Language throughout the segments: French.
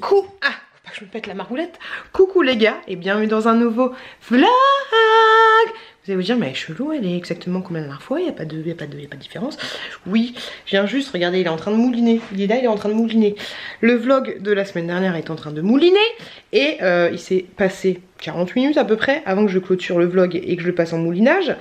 Coucou, faut pas que je me pète la margoulette. Coucou les gars et bienvenue dans un nouveau vlog. Vous allez vous dire mais elle est chelou, elle est exactement comme la dernière fois, il n'y a pas de différence. Oui, je viens juste, regardez, il est en train de mouliner. Il est là, il est en train de mouliner. Le vlog de la semaine dernière est en train de mouliner. Et il s'est passé 40 minutes à peu près avant que je clôture le vlog et que je le passe en moulinage.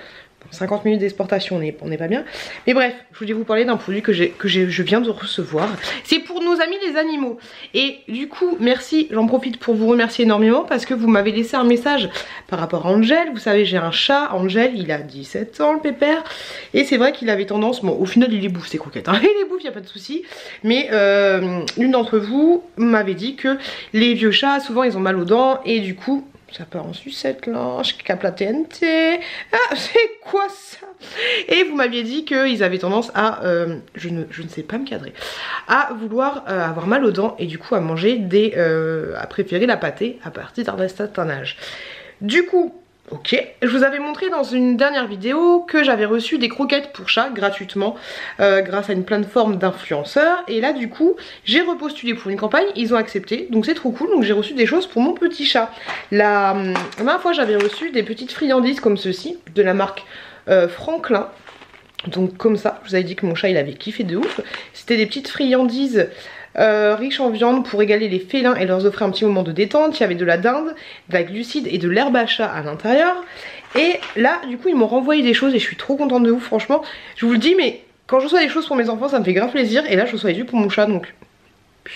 50 minutes d'exportation, on n'est pas bien. Mais bref, je voulais vous parler d'un produit que je viens de recevoir. C'est pour nos amis les animaux. Et du coup, merci, j'en profite pour vous remercier énormément parce que vous m'avez laissé un message par rapport à Angel. Vous savez, j'ai un chat, Angel, il a 17 ans, le pépère. Et c'est vrai qu'il avait tendance, bon, au final, il les bouffe, ses croquettes. Hein. Il les bouffe, il n'y a pas de souci. Mais l'une d'entre vous m'avait dit que les vieux chats, souvent, ils ont mal aux dents. Et du coup... ça part en sucette là, je capte la TNT. Ah, c'est quoi ça? Et vous m'aviez dit qu'ils avaient tendance à, je ne sais pas me cadrer, à vouloir avoir mal aux dents et du coup à manger des, à préférer la pâtée à partir d'un certain âge. Du coup, ok, je vous avais montré dans une dernière vidéo que j'avais reçu des croquettes pour chat gratuitement grâce à une plateforme d'influenceurs. Et là du coup j'ai repostulé pour une campagne, ils ont accepté, donc c'est trop cool. Donc j'ai reçu des choses pour mon petit chat. La dernière fois j'avais reçu des petites friandises comme ceci de la marque Franklin. Donc comme ça, je vous avais dit que mon chat il avait kiffé de ouf. C'était des petites friandises riches en viande pour régaler les félins et leur offrir un petit moment de détente. Il y avait de la dinde, de la glucide et de l'herbe à chat à l'intérieur. Et là du coup ils m'ont renvoyé des choses et je suis trop contente de ouf, franchement. Je vous le dis, mais quand je reçois des choses pour mes enfants ça me fait grave plaisir. Et là je reçois des trucs pour mon chat, donc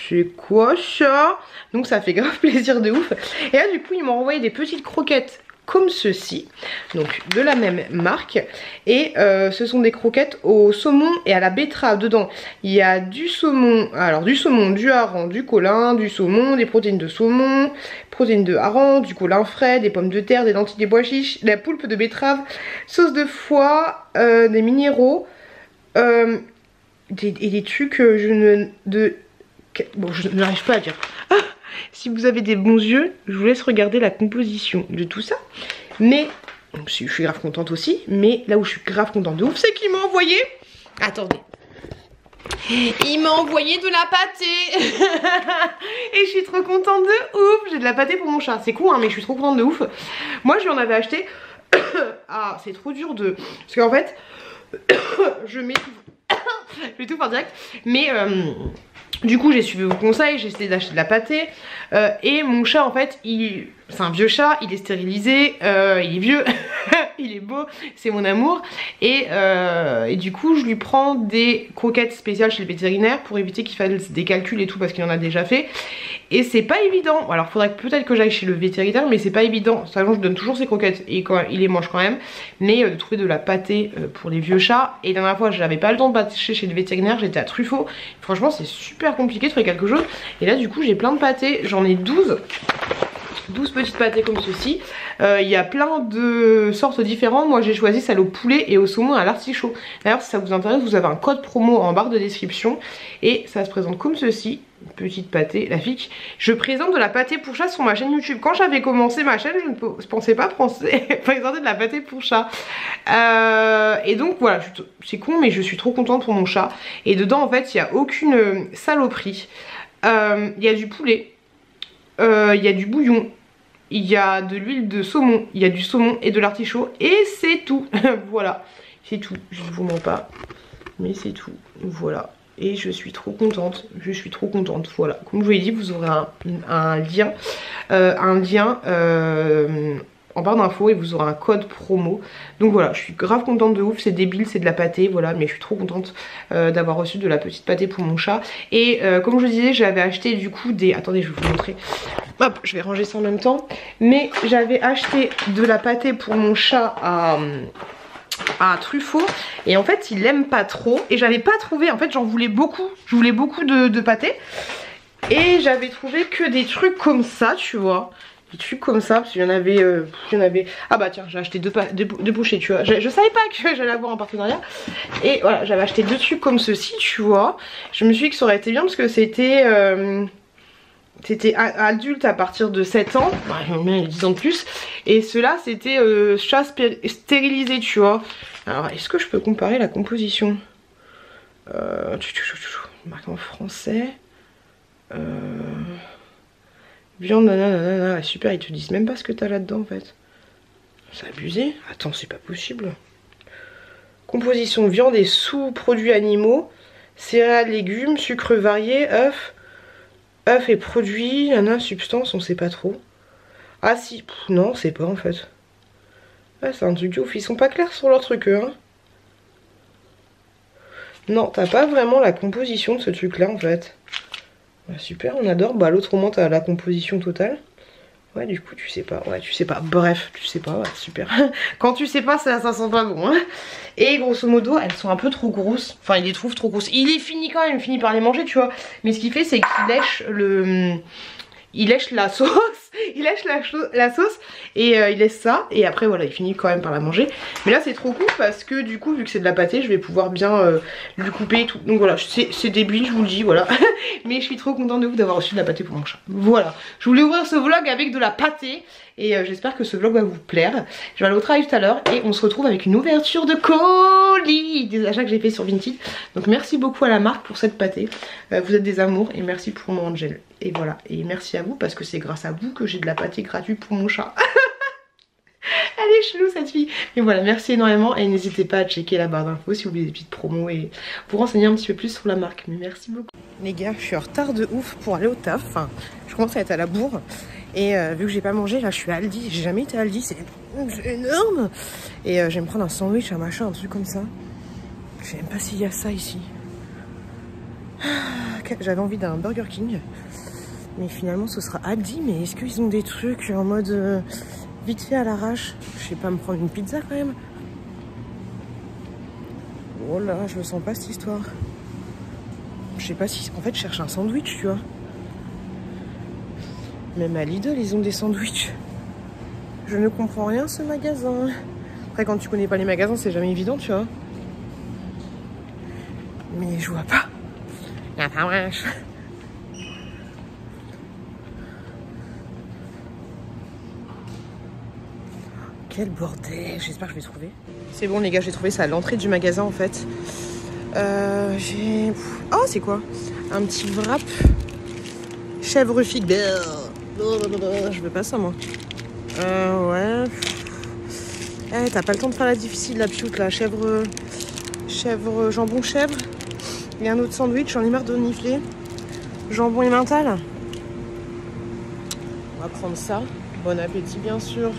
c'est quoi ça? Donc ça fait grave plaisir de ouf. Et là du coup ils m'ont renvoyé des petites croquettes comme ceci, donc de la même marque. Et ce sont des croquettes au saumon et à la betterave. Dedans il y a du saumon, alors du saumon, du hareng, du colin, du saumon, des protéines de saumon, protéines de hareng, du colin frais, des pommes de terre, des lentilles, des pois chiches, de la poulpe de betterave, sauce de foie, des minéraux, et des trucs bon, je n'arrive pas à dire. Ah, si vous avez des bons yeux, je vous laisse regarder la composition de tout ça. Mais, je suis grave contente aussi. Mais là où je suis grave contente de ouf, c'est qu'il m'a envoyé... Attendez. Il m'a envoyé de la pâtée. Et je suis trop contente de ouf. J'ai de la pâtée pour mon chat. C'est con, hein, mais je suis trop contente de ouf. Moi, je lui en avais acheté... Ah, c'est trop dur de... Parce qu'en fait, je mets tout... je vais tout faire direct. Mais... du coup j'ai suivi vos conseils, j'ai essayé d'acheter de la pâtée et mon chat en fait c'est un vieux chat, il est stérilisé, il est vieux, il est beau, c'est mon amour. Et du coup je lui prends des croquettes spéciales chez le vétérinaire pour éviter qu'il fasse des calculs et tout parce qu'il en a déjà fait. Et c'est pas évident, alors faudrait peut-être que j'aille chez le vétérinaire, mais c'est pas évident, sachant que je donne toujours ses croquettes et il les mange quand même. Mais de trouver de la pâtée pour les vieux chats. Et la dernière fois j'avais pas le temps de passer chez le vétérinaire, j'étais à Truffaut. Franchement c'est super compliqué de trouver quelque chose. Et là du coup j'ai plein de pâtés, j'en ai 12 petites pâtées comme ceci. Il y a plein de sortes différentes. Moi j'ai choisi celle au poulet et au saumon à l'artichaut. D'ailleurs si ça vous intéresse, vous avez un code promo en barre de description. Et ça se présente comme ceci. Petite pâtée, la fique. Je présente de la pâtée pour chat sur ma chaîne YouTube. Quand j'avais commencé ma chaîne, je ne pensais pas présenter de la pâtée pour chat. Et donc voilà, c'est con mais je suis trop contente pour mon chat. Et dedans en fait il n'y a aucune saloperie. Il y a du poulet, il y a du bouillon, il y a de l'huile de saumon, il y a du saumon et de l'artichaut. Et c'est tout. Voilà, c'est tout. Je ne vous mens pas, mais c'est tout. Voilà. Et je suis trop contente, voilà. Comme je vous l'ai dit, vous aurez un lien en barre d'infos et vous aurez un code promo. Donc voilà, je suis grave contente de ouf, c'est débile, c'est de la pâtée, voilà. Mais je suis trop contente d'avoir reçu de la petite pâtée pour mon chat. Et comme je vous disais, j'avais acheté du coup des... Attendez, je vais vous montrer. Hop, je vais ranger ça en même temps. Mais j'avais acheté de la pâtée pour mon chat à Truffaut et en fait il aime pas trop et j'avais pas trouvé, en fait j'en voulais beaucoup, je voulais beaucoup de pâté et j'avais trouvé que des trucs comme ça, tu vois, des trucs comme ça parce qu'il y en avait, ah bah tiens j'ai acheté deux pochettes, tu vois, je savais pas que j'allais avoir un partenariat et voilà j'avais acheté deux trucs comme ceci, tu vois. Je me suis dit que ça aurait été bien parce que c'était adulte à partir de 7 ans, même 10 ans de plus. Et ceux-là c'était chat stérilisé, tu vois. Alors est-ce que je peux comparer la composition? Marque en français. Viande, nanana, super, ils te disent même pas ce que t'as là-dedans en fait. C'est abusé. Attends, c'est pas possible. Composition viande et sous-produits animaux, céréales, légumes, sucre varié, œufs et produits, substance, on sait pas trop. Ah si, non, c'est pas en fait. Ouais, c'est un truc de ouf, ils sont pas clairs sur leur truc hein. Non, t'as pas vraiment la composition de ce truc là en fait. Bah, super, on adore. Bah l'autre au moins t'as la composition totale. Ouais, du coup tu sais pas, ouais tu sais pas, bref, tu sais pas, ouais super. Quand tu sais pas, ça sent pas bon hein. Et grosso modo, elles sont un peu trop grosses. Enfin, il les trouve trop grosses. Il est fini quand même, il finit par les manger, tu vois. Mais ce qu'il fait, c'est qu'il lèche le... Il lèche la sauce, il lèche la sauce et il laisse ça. Et après, voilà, il finit quand même par la manger. Mais là, c'est trop cool parce que du coup, vu que c'est de la pâtée, je vais pouvoir bien lui couper et tout. Donc voilà, c'est débile, je vous le dis, voilà. Mais je suis trop contente de vous d'avoir reçu de la pâtée pour mon chat. Voilà, je voulais ouvrir ce vlog avec de la pâtée. Et j'espère que ce vlog va vous plaire. Je vais aller au travail tout à l'heure et on se retrouve avec une ouverture de colis des achats que j'ai fait sur Vinted. Donc merci beaucoup à la marque pour cette pâtée. Vous êtes des amours et merci pour mon Angel. Et voilà, et merci à vous parce que c'est grâce à vous que j'ai de la pâtée gratuite pour mon chat. Elle est chelou cette fille. Mais voilà, merci énormément et n'hésitez pas à checker la barre d'infos si vous voulez des petites promos et pour renseigner un petit peu plus sur la marque. Mais merci beaucoup. Les gars, je suis en retard de ouf pour aller au taf. Enfin, je commence à être à la bourre. Et vu que j'ai pas mangé, là je suis à Aldi. J'ai jamais été à Aldi, c'est énorme. Et je vais me prendre un sandwich, un machin, un truc comme ça. Je sais même pas s'il y a ça ici. J'avais envie d'un Burger King. Mais finalement ce sera Aldi. Mais est-ce qu'ils ont des trucs en mode vite fait à l'arrache? Je sais pas, me prendre une pizza quand même. Oh là, je me sens pas cette histoire. Je sais pas si... En fait je cherche un sandwich, tu vois. Même à Lidl, ils ont des sandwichs. Je ne comprends rien ce magasin. Après, quand tu connais pas les magasins, c'est jamais évident, tu vois. Mais je vois pas. Y'a pas wesh. Quel bordel. J'espère que je vais trouver. C'est bon, les gars, j'ai trouvé ça à l'entrée du magasin, en fait. J'ai... Oh, c'est quoi? Un petit wrap. Chèvre figue. Je veux pas ça moi. Ouais. Eh, t'as pas le temps de faire la difficile, la pioute là. Chèvre, jambon chèvre. Et un autre sandwich, j'en ai marre de renifler. Jambon et mental. On va prendre ça. Bon appétit bien sûr.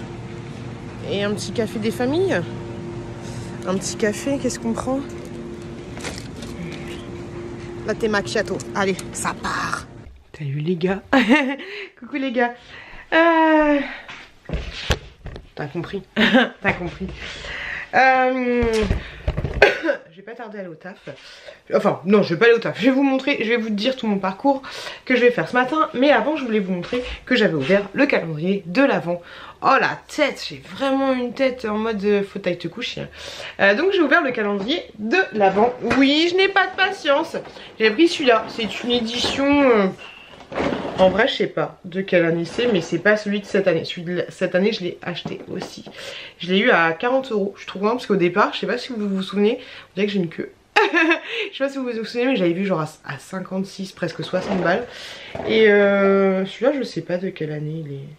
Et un petit café des familles. Un petit café, qu'est-ce qu'on prend? Latte macchiato. Allez, ça part. Salut les gars. Coucou les gars. T'as compris. T'as compris. Je vais pas tarder à aller au taf. Enfin non, je vais pas aller au taf. Je vais vous montrer, je vais vous dire tout mon parcours que je vais faire ce matin. Mais avant je voulais vous montrer que j'avais ouvert le calendrier de l'Avent. Oh la tête, j'ai vraiment une tête en mode faut t'aille te coucher. Donc j'ai ouvert le calendrier de l'Avent. Oui, je n'ai pas de patience. J'ai pris celui-là. C'est une édition... En vrai je sais pas de quelle année c'est, mais c'est pas celui de cette année. Celui de cette année je l'ai acheté aussi. Je l'ai eu à 40 €. Je trouve bien parce qu'au départ, je sais pas si vous vous souvenez, on dirait que j'ai une queue. Je sais pas si vous vous souvenez, mais j'avais vu genre à 56, presque 60 balles. Et celui-là je sais pas de quelle année il est.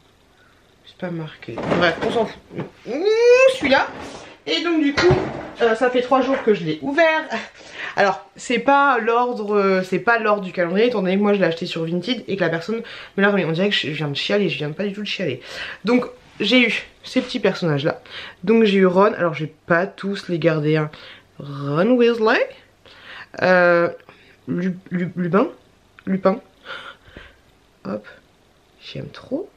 C'est pas marqué. Bref, on s'en fout. Celui-là. Et donc du coup, ça fait 3 jours que je l'ai ouvert. Alors, c'est pas l'ordre du calendrier, étant donné que moi je l'ai acheté sur Vinted et que la personne me l'a remis. On dirait que je viens de chialer, je viens pas du tout de chialer. Donc, j'ai eu ces petits personnages là. Donc, j'ai eu Ron, alors je vais pas tous les garder. Hein. Ron Weasley, Lupin, hop, j'aime trop.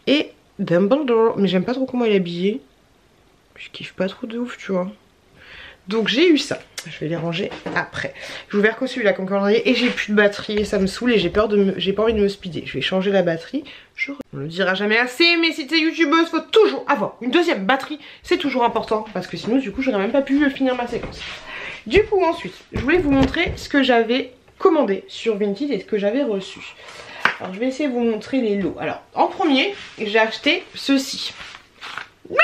Et Dumbledore, mais j'aime pas trop comment il est habillé. Je kiffe pas trop de ouf, tu vois. Donc j'ai eu ça. Je vais les ranger après. J'ai ouvert que celui-là comme calendrier et j'ai plus de batterie et ça me saoule et j'ai pas envie de me speeder. Je vais changer la batterie. On le dira jamais assez, mais si t'es youtubeuse, faut toujours avoir une deuxième batterie. C'est toujours important parce que sinon du coup j'aurais même pas pu finir ma séquence. Du coup ensuite, je voulais vous montrer ce que j'avais commandé sur Vinted et ce que j'avais reçu. Alors je vais essayer de vous montrer les lots. Alors en premier, j'ai acheté ceci. Vous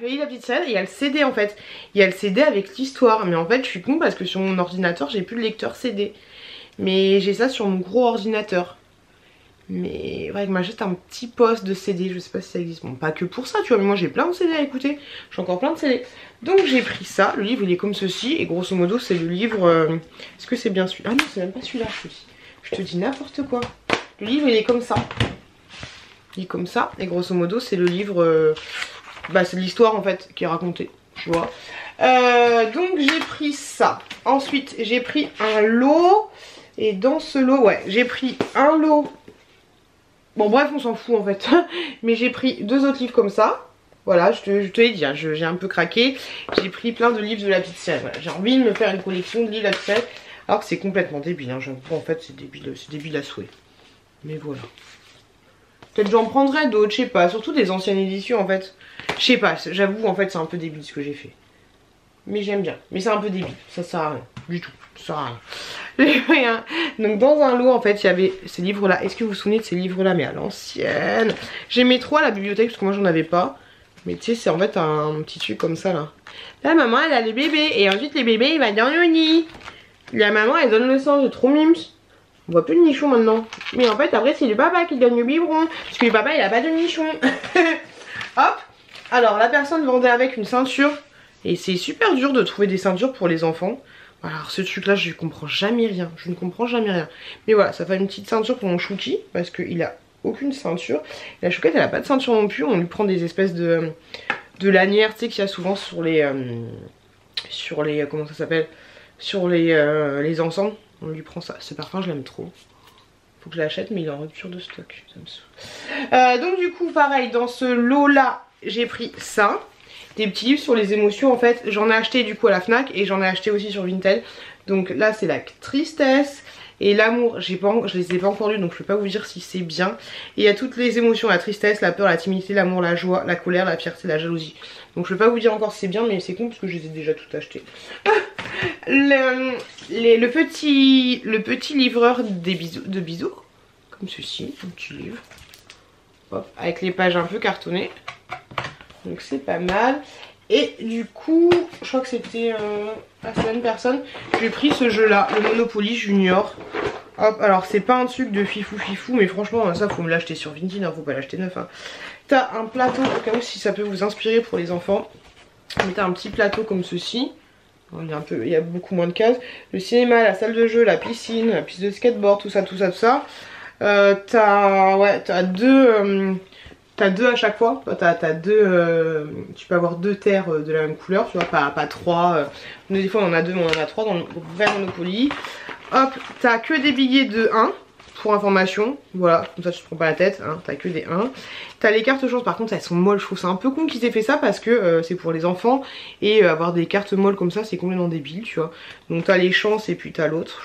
voyez la petite scène, il y a le CD en fait. Il y a le CD avec l'histoire. Mais en fait je suis con parce que sur mon ordinateur j'ai plus de lecteur CD. Mais j'ai ça sur mon gros ordinateur. Mais ouais, il m'a juste un petit poste de CD, je sais pas si ça existe. Bon, pas que pour ça, tu vois, mais moi j'ai plein de CD à écouter. J'ai encore plein de CD. Donc j'ai pris ça. Le livre il est comme ceci. Et grosso modo, c'est le livre. Est-ce que c'est bien celui-là? Ah non, c'est même pas celui-là, je te dis n'importe quoi. Le livre il est comme ça. Il est comme ça. Et grosso modo, c'est le livre. Bah, c'est l'histoire en fait qui est racontée. Tu vois. Donc j'ai pris ça. Ensuite, j'ai pris un lot. Et dans ce lot, ouais, j'ai pris un lot. Bon bref on s'en fout en fait. Mais j'ai pris 2 autres livres comme ça. Voilà je te l'ai dit hein, j'ai un peu craqué. J'ai pris plein de livres de la petite série. Voilà, j'ai envie de me faire une collection de livres de la petite série. Alors que c'est complètement débile hein. J'avoue en fait c'est débile à souhait. Mais voilà. Peut-être j'en prendrai d'autres, je sais pas. Surtout des anciennes éditions en fait. Je sais pas, j'avoue en fait c'est un peu débile ce que j'ai fait. Mais j'aime bien. Mais c'est un peu débile. Ça sert à rien. Du tout. Ça sert à rien. Rien. Donc dans un lot en fait il y avait ces livres là. Est-ce que vous vous souvenez de ces livres là? Mais à l'ancienne. J'aimais trop à la bibliothèque parce que moi j'en avais pas. Mais tu sais c'est en fait un petit truc comme ça là. La maman elle a les bébés. Et ensuite les bébés il va dans le lit. La maman elle donne le sang. C'est trop mimes. On voit plus de nichon maintenant. Mais en fait après c'est le papa qui donne le biberon. Parce que le papa il a pas de nichon. Hop. Alors la personne vendait avec une ceinture. Et c'est super dur de trouver des ceintures pour les enfants. Alors ce truc là je comprends jamais rien. Je ne comprends jamais rien. Mais voilà ça fait une petite ceinture pour mon chouki. Parce qu'il a aucune ceinture. Et la chouquette elle a pas de ceinture non plus. On lui prend des espèces de lanières tu sais qu'il y a souvent sur les comment ça s'appelle, sur les ensembles. On lui prend ça. Ce parfum je l'aime trop. Faut que je l'achète mais il est en rupture de stock. Ça me saoule. Donc du coup pareil dans ce lot là j'ai pris ça. Des petits livres sur les émotions en fait. J'en ai acheté du coup à la Fnac et j'en ai acheté aussi sur Vinted. Donc là c'est la tristesse et l'amour. Je les ai pas encore lus donc je peux pas vous dire si c'est bien. Et il y a toutes les émotions, la tristesse, la peur, la timidité, l'amour, la joie, la colère, la fierté, la jalousie. Donc je peux pas vous dire encore si c'est bien mais c'est con parce que je les ai déjà toutes achetées. le petit livreur de bisous. Comme ceci, un petit livre. Hop, avec les pages un peu cartonnées. Donc c'est pas mal. Et du coup, je crois que c'était à la même personne. J'ai pris ce jeu là, le Monopoly Junior. Hop, alors c'est pas un truc de fifou, mais franchement ça faut me l'acheter sur Vinted, hein, faut pas l'acheter neuf. Hein. T'as un plateau, au cas où si ça peut vous inspirer pour les enfants. Mais t'as un petit plateau comme ceci. Il y a beaucoup moins de cases. Le cinéma, la salle de jeu, la piscine, la piste de skateboard, tout ça. T'as deux... T'as 2 à chaque fois, t'as 2, tu peux avoir 2 terres de la même couleur, tu vois, pas 3. Des fois on en a 2 mais on en a 3 dans le vrai Monopoly. Hop, t'as que des billets de 1 pour information, voilà, comme ça tu te prends pas la tête, hein, t'as que des 1. T'as les cartes chance, par contre elles sont molles, je trouve ça un peu con qu'ils aient fait ça parce que c'est pour les enfants et avoir des cartes molles comme ça c'est complètement débile, tu vois. Donc t'as les chances et puis t'as l'autre,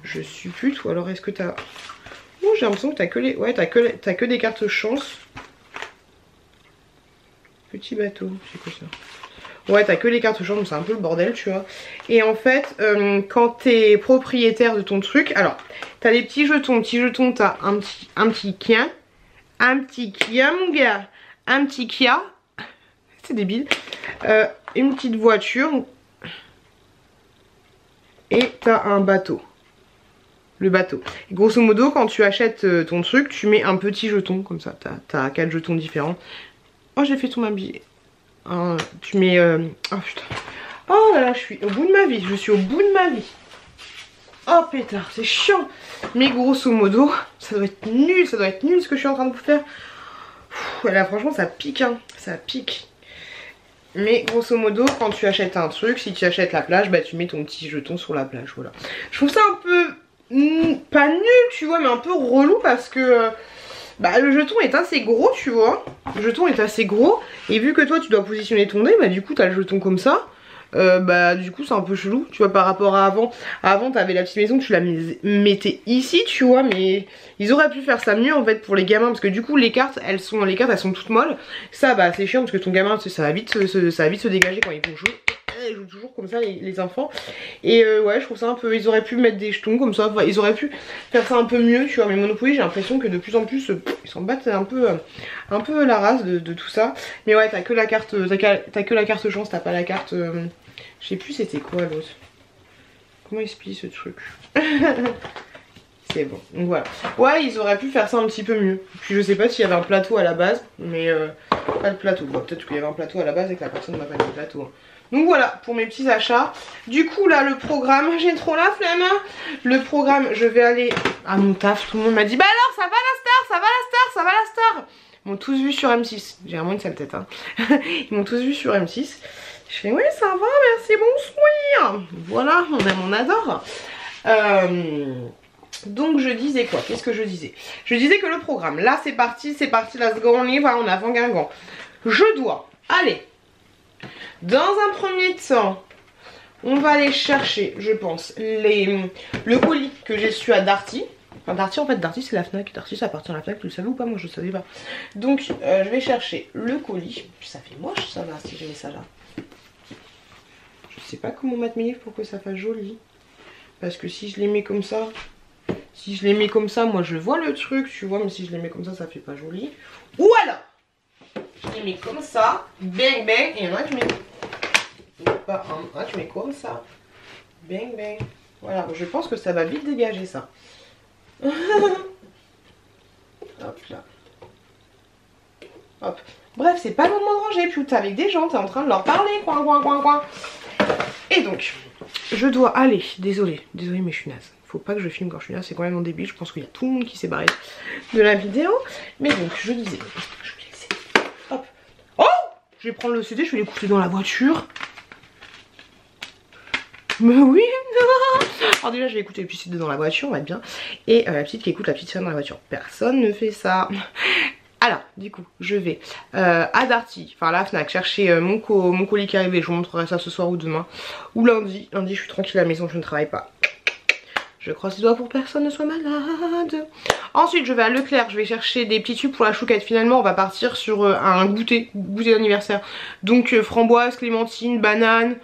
je suppute, ou alors est-ce que t'as... Non, j'ai l'impression que t'as que les... Ouais, t'as que des cartes chance. Petit bateau, c'est quoi ça? Ouais, t'as que les cartes chance, donc c'est un peu le bordel, tu vois. Et en fait, quand t'es propriétaire de ton truc, alors, t'as des petits jetons. Petits jetons, t'as un petit Kia. Un petit Kia, mon gars. Un petit Kia. C'est débile. Une petite voiture. Et t'as un bateau. Le bateau. Et grosso modo, quand tu achètes ton truc, tu mets un petit jeton, comme ça. T'as 4 jetons différents. Oh, j'ai fait tomber un billet. Tu mets... Oh putain. Oh là là, je suis au bout de ma vie. Je suis au bout de ma vie. Oh pétard, c'est chiant. Mais grosso modo, ça doit être nul. Ça doit être nul ce que je suis en train de vous faire. Là, franchement, ça pique, hein. Ça pique. Mais grosso modo, quand tu achètes un truc, si tu achètes la plage, bah tu mets ton petit jeton sur la plage, voilà. Je trouve ça un peu... pas nul tu vois mais un peu relou parce que bah le jeton est assez gros tu vois. Le jeton est assez gros et vu que toi tu dois positionner ton nez bah du coup t'as le jeton comme ça. Bah du coup c'est un peu chelou tu vois par rapport à avant. Avant t'avais la petite maison, tu la mettais ici tu vois, mais ils auraient pu faire ça mieux en fait pour les gamins parce que du coup les cartes elles sont toutes molles. Ça bah c'est chiant parce que ton gamin ça va vite se dégager quand ils vont jouer. Ils jouent toujours comme ça les enfants. Et ouais je trouve ça un peu, ils auraient pu mettre des jetons comme ça, enfin, ils auraient pu faire ça un peu mieux tu vois. Mais Monopoly j'ai l'impression que de plus en plus ils s'en battent un peu la race de tout ça. Mais ouais t'as que la carte, t'as que la carte chance, t'as pas la carte je sais plus c'était quoi l'autre. Comment il se plie ce truc. C'est bon, donc voilà. Ouais, ils auraient pu faire ça un petit peu mieux. Puis je sais pas s'il y avait un plateau à la base, mais pas de plateau. Bon, peut-être qu'il y avait un plateau à la base et que la personne m'a pas mis le plateau. Hein. Donc voilà, pour mes petits achats. Du coup, là, le programme, j'ai trop la flemme. Le programme, je vais aller à mon taf. Tout le monde m'a dit, bah alors, ça va la star, ça va la star, ça va la star. Ils m'ont tous vu sur M6. J'ai vraiment une sale tête, hein. Ils m'ont tous vu sur M6. Je fais, oui, ça va, merci, bonsoir. Voilà, on aime, on adore. Donc je disais quoi? Qu'est-ce que je disais? Je disais que le programme, là c'est parti, let's go, on y va, on avance Guingamp. Je dois aller, dans un premier temps, on va aller chercher, je pense, le colis que j'ai su à Darty. Enfin Darty, en fait, Darty c'est la Fnac, Darty ça appartient à la Fnac, tu le savais ou pas? Moi je le savais pas. Donc je vais chercher le colis, ça fait moche ça va si j'ai mis ça là. Je sais pas comment mettre mes livres pour que ça fasse joli. Parce que si je les mets comme ça... Si je les mets comme ça, moi je vois le truc, tu vois, mais si je les mets comme ça fait pas joli. Ou alors, je les mets comme ça, bang bang, et il y en a qui met pas un, qui met comme ça, bang bang. Voilà, je pense que ça va vite dégager ça. Hop là. Hop. Bref, c'est pas le moment de ranger, puis t'es avec des gens, t'es en train de leur parler, coin coin coin coin. Et donc, je dois aller, désolée mais je suis naze. Faut pas que je filme quand je suis là, c'est quand même en débile. Je pense qu'il y a tout le monde qui s'est barré de la vidéo. Mais donc, je disais, je vais laisser. Hop. Oh, je vais prendre le CD, je vais l'écouter dans la voiture. Mais oui, non. Alors déjà, je vais écouter le petit CD dans la voiture, on va être bien. Et la petite qui écoute la petite sirène dans la voiture. Personne ne fait ça. Alors, du coup, je vais à Darty, enfin à la Fnac, chercher mon colis qui est arrivé. Je vous montrerai ça ce soir ou demain. Ou lundi. Lundi, je suis tranquille à la maison, je ne travaille pas. Je croise les doigts pour que personne ne soit malade. Ensuite, je vais à Leclerc, je vais chercher des petits tubes pour la chouquette. Finalement, on va partir sur un goûter d'anniversaire. Donc, framboise, clémentine, banane.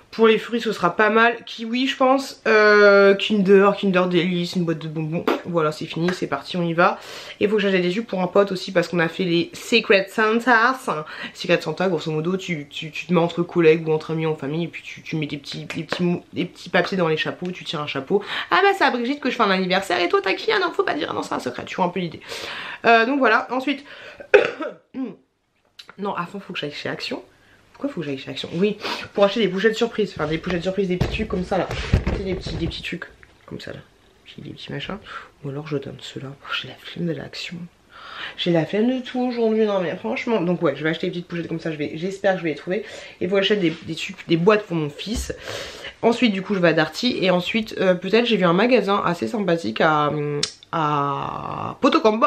Pour les fruits, ce sera pas mal. Kiwi, je pense. Kinder Delice, une boîte de bonbons. Voilà, c'est fini, c'est parti, on y va. Et il faut que j'achète des tubes pour un pote aussi parce qu'on a fait les Secret Santas. Secret Santa, grosso modo, tu te mets entre collègues ou entre amis en famille et puis tu mets des petits papiers dans les chapeaux, tu tires un chapeau. Ah bah c'est à Brigitte que je fais un anniversaire et toi t'as qui? Ah non, faut pas dire, non c'est un secret, tu vois un peu l'idée. Donc voilà, ensuite... non, à fond, faut que j'aille chez Action. Pourquoi faut que j'aille chez Action? Oui, pour acheter des pochettes surprises. Enfin, des pochettes surprises, des petits trucs comme ça là. Des petits trucs comme ça là. J'ai des petits machins. Ou alors je donne ceux-là. Oh, j'ai la flemme de l'Action. J'ai la flemme de tout aujourd'hui. Non mais franchement. Donc ouais, je vais acheter des petites pochettes comme ça. J'espère que je vais les trouver. Et pour acheter des boîtes pour mon fils. Ensuite, du coup, je vais à Darty. Et ensuite, peut-être j'ai vu un magasin assez sympathique à Potocombo.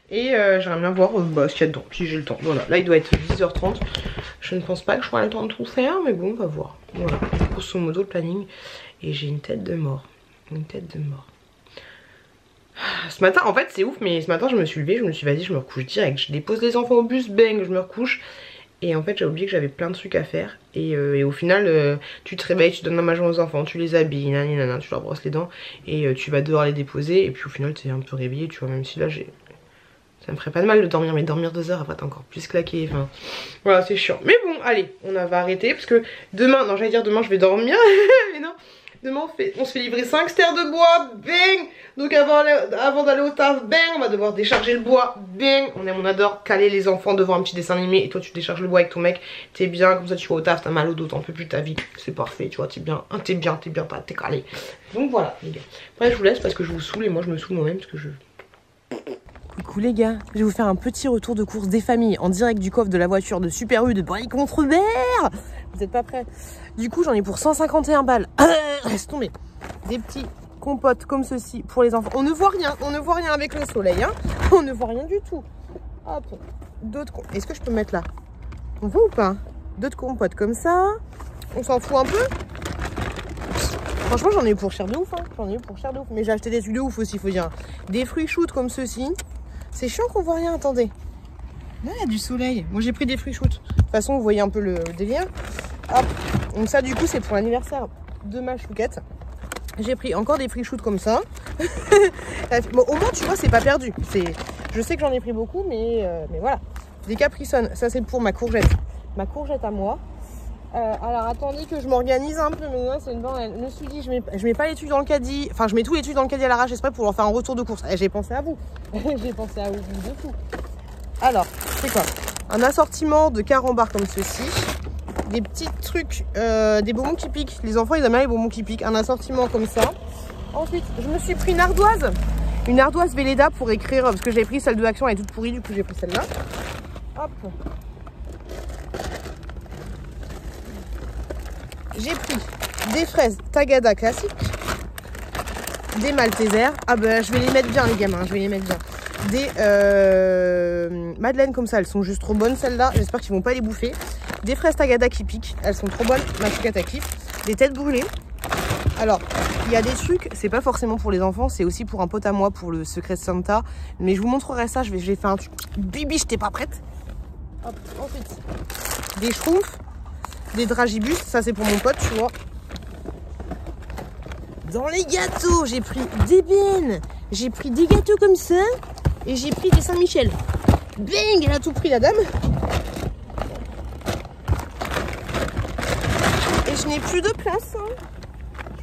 Et j'aimerais bien voir ce qu'il y a dedans, si j'ai le temps. Voilà, là il doit être 10h30. Je ne pense pas que je pourrai le temps de tout faire, mais bon, on va voir. Voilà, grosso modo le planning. Et j'ai une tête de mort. Une tête de mort. Ce matin, en fait, c'est ouf, mais ce matin, je me suis levée, je me suis dit, vas-y, je me recouche direct. Je dépose les enfants au bus, bang, je me recouche. Et en fait, j'ai oublié que j'avais plein de trucs à faire. Et au final, tu te réveilles, tu donnes la manger aux enfants, tu les habilles, nanana, tu leur brosses les dents. Et tu vas devoir les déposer. Et puis au final, tu es un peu réveillé, tu vois, même si là, ça me ferait pas de mal de dormir, mais dormir 2 heures après t'es encore plus claqué, enfin voilà c'est chiant. Mais bon allez, on va arrêter parce que demain, non j'allais dire demain je vais dormir, mais non, demain on se fait livrer 5 stères de bois, bang. Donc avant d'aller au taf, bang, on va devoir décharger le bois, bang. On adore caler les enfants devant un petit dessin animé et toi tu décharges le bois avec ton mec, t'es bien, comme ça tu vas au taf, t'as mal au dos, t'en peux plus de ta vie, c'est parfait, tu vois, t'es bien, t'es calé. Donc voilà les gars, après je vous laisse parce que je vous saoule et moi je me saoule moi-même parce que je... Coucou les gars, je vais vous faire un petit retour de course des familles en direct du coffre de la voiture de Super U de Brie-Contrebert. Vous êtes pas prêts? Du coup j'en ai pour 151 balles. Reste tombé. Des petits compotes comme ceci pour les enfants. On ne voit rien avec le soleil, hein. On ne voit rien du tout. Hop, d'autres... Est-ce que je peux mettre là? On voit ou pas? D'autres compotes comme ça. On s'en fout un peu. Franchement j'en ai eu pour cher de ouf, hein. J'en ai eu pour cher de ouf. Mais j'ai acheté des trucs de ouf aussi, faut dire. Des fruits shoots comme ceci. C'est chiant qu'on voit rien, attendez. Là, il y a du soleil. Moi, j'ai pris des fruits shoots. De toute façon, vous voyez un peu le délire. Hop. Donc ça, du coup, c'est pour l'anniversaire de ma chouquette. J'ai pris encore des fruits shoots comme ça. Bon, au moins, tu vois, c'est pas perdu. Je sais que j'en ai pris beaucoup, mais voilà. Des Capri Sun. Ça, c'est pour ma courgette. Ma courgette à moi. Alors attendez que je m'organise un peu, mais là c'est une bonne. Je me suis dit, je mets pas les trucs dans le caddie, enfin je mets tous les trucs dans le caddie à l'arrache exprès pour leur faire un retour de course. J'ai pensé à vous, j'ai pensé à vous de fou. Alors, c'est quoi? Un assortiment de carambars comme ceci, des petits trucs, des bonbons qui piquent. Les enfants ils aiment bien les bonbons qui piquent, un assortiment comme ça. Ensuite, je me suis pris une ardoise Velleda pour écrire, parce que j'avais pris celle de Action, elle est toute pourrie, du coup j'ai pris celle-là. Hop. J'ai pris des fraises Tagada classiques, des Maltesers. Ah bah je vais les mettre bien les gamins, je vais les mettre bien. Des madeleines comme ça, elles sont juste trop bonnes celles-là. J'espère qu'ils vont pas les bouffer. Des fraises Tagada qui piquent, elles sont trop bonnes. Ma choucata kiffe. Des têtes brûlées. Alors, il y a des trucs, c'est pas forcément pour les enfants, c'est aussi pour un pote à moi, pour le secret de Santa. Mais je vous montrerai ça, je vais faire un truc. Bibi, j'étais pas prête. Hop, ensuite, des schtroumpfs. Des dragibus, ça c'est pour mon pote, tu vois. Dans les gâteaux, j'ai pris des bennes, j'ai pris des gâteaux comme ça, et j'ai pris des Saint-Michel. Bing, elle a tout pris la dame. Et je n'ai plus de place. Hein.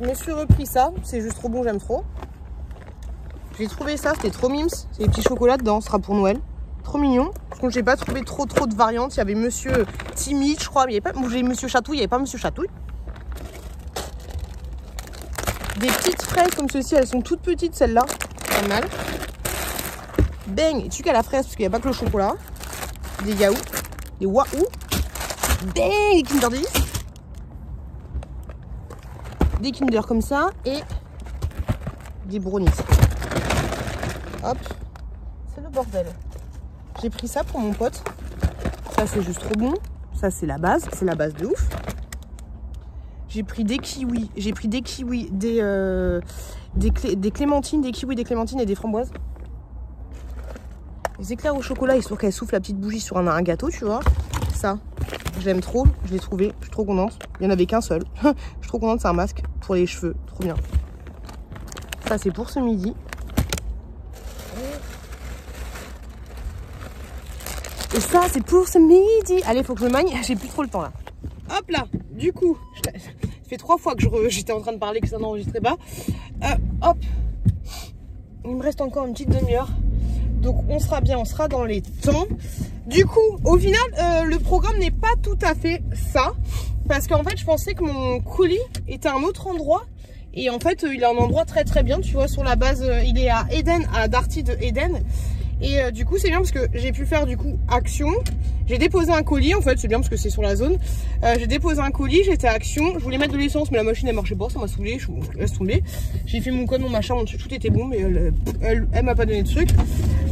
Je me suis repris ça, c'est juste trop bon, j'aime trop. J'ai trouvé ça, c'était trop mimes. C'est des petits chocolats dedans, ce sera pour Noël. Trop mignon. Par contre, j'ai pas trouvé trop de variantes. Il y avait Monsieur Timide, je crois, mais il y avait pas. J'ai Monsieur Chatouille, il n'y avait pas Monsieur Chatouille. Des petites fraises comme ceci, elles sont toutes petites celles-là. Pas mal. Bang, tu qu'à la fraise parce qu'il n'y a pas que le chocolat. Des yaourts, des waouh. Bang, des Kinder Delice. Des Kinder comme ça et des brownies. Hop, c'est le bordel. J'ai pris ça pour mon pote. Ça c'est juste trop bon. Ça c'est la base de ouf. J'ai pris des kiwis. J'ai pris des kiwis, des clémentines, des kiwis, des clémentines et des framboises. Les éclairs au chocolat, histoire qu'elle souffle la petite bougie sur un gâteau, tu vois. Ça, je l'aime trop. Je l'ai trouvé. Je suis trop contente. Il n'y en avait qu'un seul. Je suis trop contente. C'est un masque pour les cheveux. Trop bien. Ça c'est pour ce midi. Et ça, c'est pour ce midi. Allez, faut que je me magne. J'ai plus trop le temps là. Hop là. Du coup, ça fait 3 fois que j'étais en train de parler que ça n'enregistrait pas. Hop. Il me reste encore une petite demi-heure. Donc, on sera bien, on sera dans les temps. Du coup, au final, le programme n'est pas tout à fait ça. Parce qu'en fait, je pensais que mon colis était à un autre endroit. Et en fait, il est à un endroit très très bien. Tu vois, sur la base, il est à Eden, à Darty de Eden. Et du coup c'est bien parce que j'ai pu faire du coup Action. J'ai déposé un colis, en fait c'est bien parce que c'est sur la zone. J'ai déposé un colis, j'étais à Action. Je voulais mettre de l'essence mais la machine elle marchait pas, ça m'a saoulé, je laisse tomber. J'ai fait mon code, mon machin, mon truc, tout était bon mais elle m'a pas donné de truc.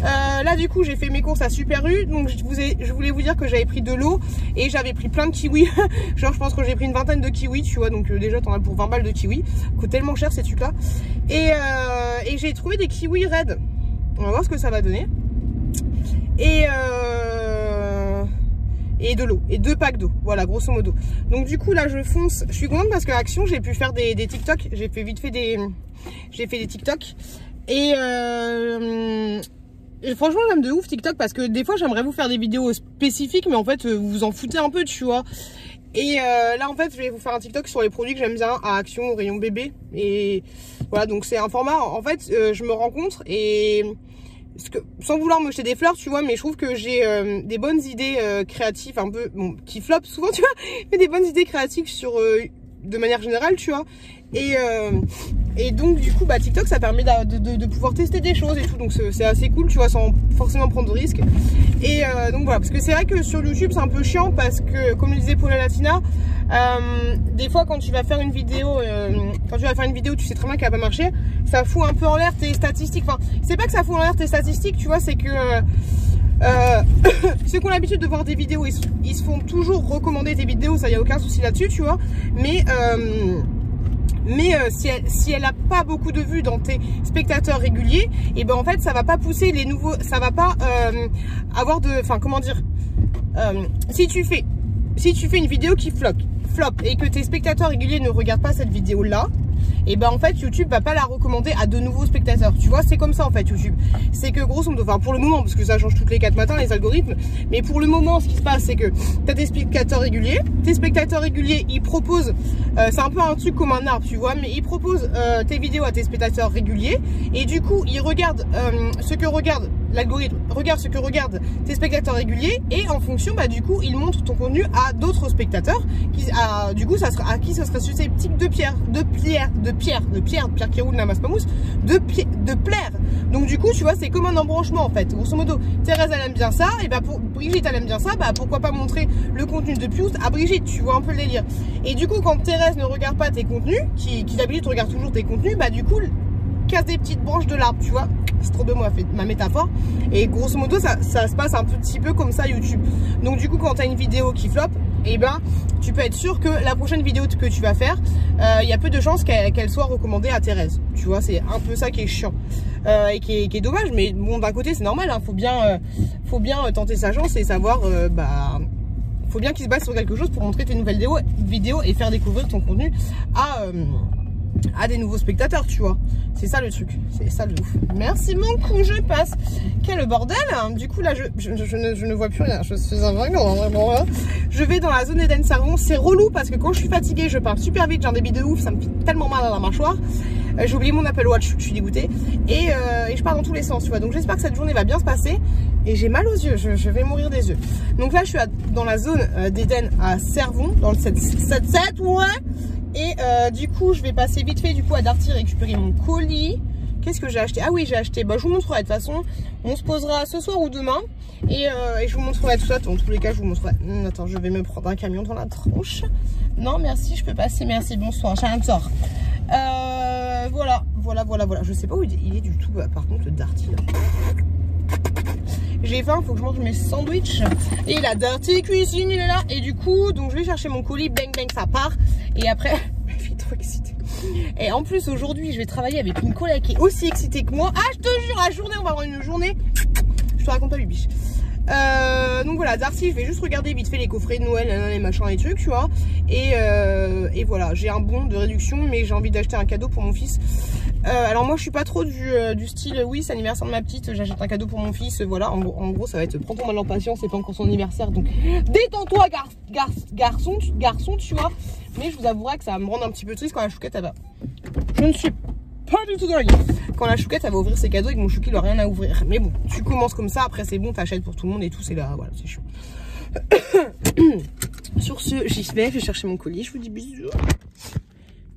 Là du coup j'ai fait mes courses à Super U. Donc je voulais vous dire que j'avais pris de l'eau et j'avais pris plein de kiwis. Genre je pense que j'ai pris une vingtaine de kiwis, tu vois. Donc déjà t'en as pour 20 balles de kiwis. Coûte tellement cher ces trucs là. Et j'ai trouvé des kiwis raides. On va voir ce que ça va donner. Et de l'eau. Et 2 packs d'eau. Voilà, grosso modo. Donc du coup, là, je fonce. Je suis contente parce qu'à Action, j'ai pu faire des TikTok. J'ai fait vite fait des TikTok. Et franchement, j'aime de ouf TikTok parce que des fois, j'aimerais vous faire des vidéos spécifiques. Mais en fait, vous vous en foutez un peu, tu vois. Et là, en fait, je vais vous faire un TikTok sur les produits que j'aime bien à Action, au rayon bébé. Et voilà, donc c'est un format. En fait, je me rencontre et... sans vouloir me jeter des fleurs, tu vois, mais je trouve que j'ai des bonnes idées créatives, un peu, bon, qui flopent souvent, tu vois, mais des bonnes idées créatives sur, de manière générale, tu vois. Et donc, du coup, bah, TikTok, ça permet de pouvoir tester des choses et tout, donc c'est assez cool, tu vois, sans forcément prendre de risques. Et donc voilà, parce que c'est vrai que sur YouTube, c'est un peu chiant parce que, comme le disait Paula Latina, des fois, quand tu vas faire une vidéo, tu sais très bien qu'elle va pas marcher, ça fout un peu en l'air tes statistiques. Enfin, c'est pas que ça fout en l'air tes statistiques, tu vois, c'est que ceux qui ont l'habitude de voir des vidéos, ils se font toujours recommander tes vidéos, ça y a aucun souci là-dessus, tu vois. Mais si elle a pas beaucoup de vues dans tes spectateurs réguliers, et ben en fait ça va pas pousser les nouveaux, ça va pas avoir de, enfin comment dire, si tu fais une vidéo qui flop et que tes spectateurs réguliers ne regardent pas cette vidéo là, et ben en fait YouTube va pas la recommander à de nouveaux spectateurs. Tu vois, c'est comme ça en fait YouTube. C'est que grosso modo, enfin pour le moment, parce que ça change toutes les 4 matins les algorithmes, mais pour le moment ce qui se passe c'est que t'as tes spectateurs réguliers. Tes spectateurs réguliers, ils proposent, c'est un peu un truc comme un arbre, tu vois, mais ils proposent tes vidéos à tes spectateurs réguliers, et du coup ils regardent ce que regarde l'algorithme, regarde ce que regardent tes spectateurs réguliers, et en fonction, bah du coup ils montrent ton contenu à d'autres spectateurs qui, du coup ça sera à qui ça sera susceptible de Pierre qui roule la masse pas mousse, de plaire. Donc du coup tu vois, c'est comme un embranchement en fait. Grosso modo, Thérèse elle aime bien ça, et bah pour Brigitte elle aime bien ça, bah pourquoi pas montrer le contenu de Pius à Brigitte, tu vois un peu le délire. Et du coup quand Thérèse ne regarde pas tes contenus, qui d'habitude regarde toujours tes contenus, bah du coup casse des petites branches de l'arbre, tu vois. C'est trop de moi ma métaphore. Et grosso modo ça se passe un petit peu comme ça YouTube. Donc du coup quand tu as une vidéo qui floppe, et ben tu peux être sûr que la prochaine vidéo que tu vas faire, il y a peu de chances qu'elle soit recommandée à Thérèse. Tu vois, c'est un peu ça qui est chiant et qui est dommage. Mais bon, d'un côté c'est normal, hein, faut bien tenter sa chance et savoir faut bien qu'il se base sur quelque chose pour montrer tes nouvelles vidéos et faire découvrir ton contenu à des nouveaux spectateurs, tu vois. C'est ça le truc, c'est ça le ouf. Merci mon coup, je passe. Quel bordel, hein. Du coup là je ne vois plus rien, je suis aveugle vraiment. Je vais dans la zone Eden Servon, c'est relou parce que quand je suis fatiguée je parle super vite, j'ai un débit de ouf, ça me fait tellement mal à la mâchoire. J'ai oublié mon Apple Watch, je suis dégoûtée, et je pars dans tous les sens, tu vois. Donc j'espère que cette journée va bien se passer, et j'ai mal aux yeux, je vais mourir des yeux. Donc là je suis dans la zone d'Eden à Servon, dans le 777, ouais. Et du coup je vais passer vite fait du coup à Darty récupérer mon colis. Qu'est-ce que j'ai acheté? Ah oui, j'ai acheté, bah je vous montrerai de toute façon, on se posera ce soir ou demain, et je vous montrerai tout ça. Dans tous les cas je vous montrerai. Attends, je vais me prendre un camion dans la tronche. Non merci, je peux passer, merci, bonsoir, j'ai un tort. Voilà, je sais pas où il est du tout, par contre le Darty là. J'ai faim, faut que je mange mes sandwichs. Et la Darty cuisine, il est là. Et du coup, donc je vais chercher mon colis, bang bang, ça part. Et après, je suis trop excitée. Et en plus, aujourd'hui, je vais travailler avec une collègue qui est aussi excitée que moi. Ah, je te jure, la journée, on va avoir une journée. Je te raconte pas, Bibiche. Donc voilà, Darty, je vais juste regarder vite fait les coffrets de Noël, les machins, les trucs, tu vois. Et voilà, j'ai un bon de réduction, mais j'ai envie d'acheter un cadeau pour mon fils. Alors moi je suis pas trop du style oui c'est l'anniversaire de ma petite, j'achète un cadeau pour mon fils, voilà, en gros ça va être prends ton mal en patience, c'est pas encore son anniversaire donc détends-toi garçon tu vois. Mais je vous avouerai que ça va me rendre un petit peu triste quand la chouquette elle va, je ne suis pas du tout dans la gueule, quand la chouquette elle va ouvrir ses cadeaux et que mon chouki il a rien à ouvrir. Mais bon, tu commences comme ça, après c'est bon, t'achètes pour tout le monde et tout, c'est là, voilà, c'est chiant. Sur ce, j'y vais, je vais chercher mon colis, je vous dis bisous.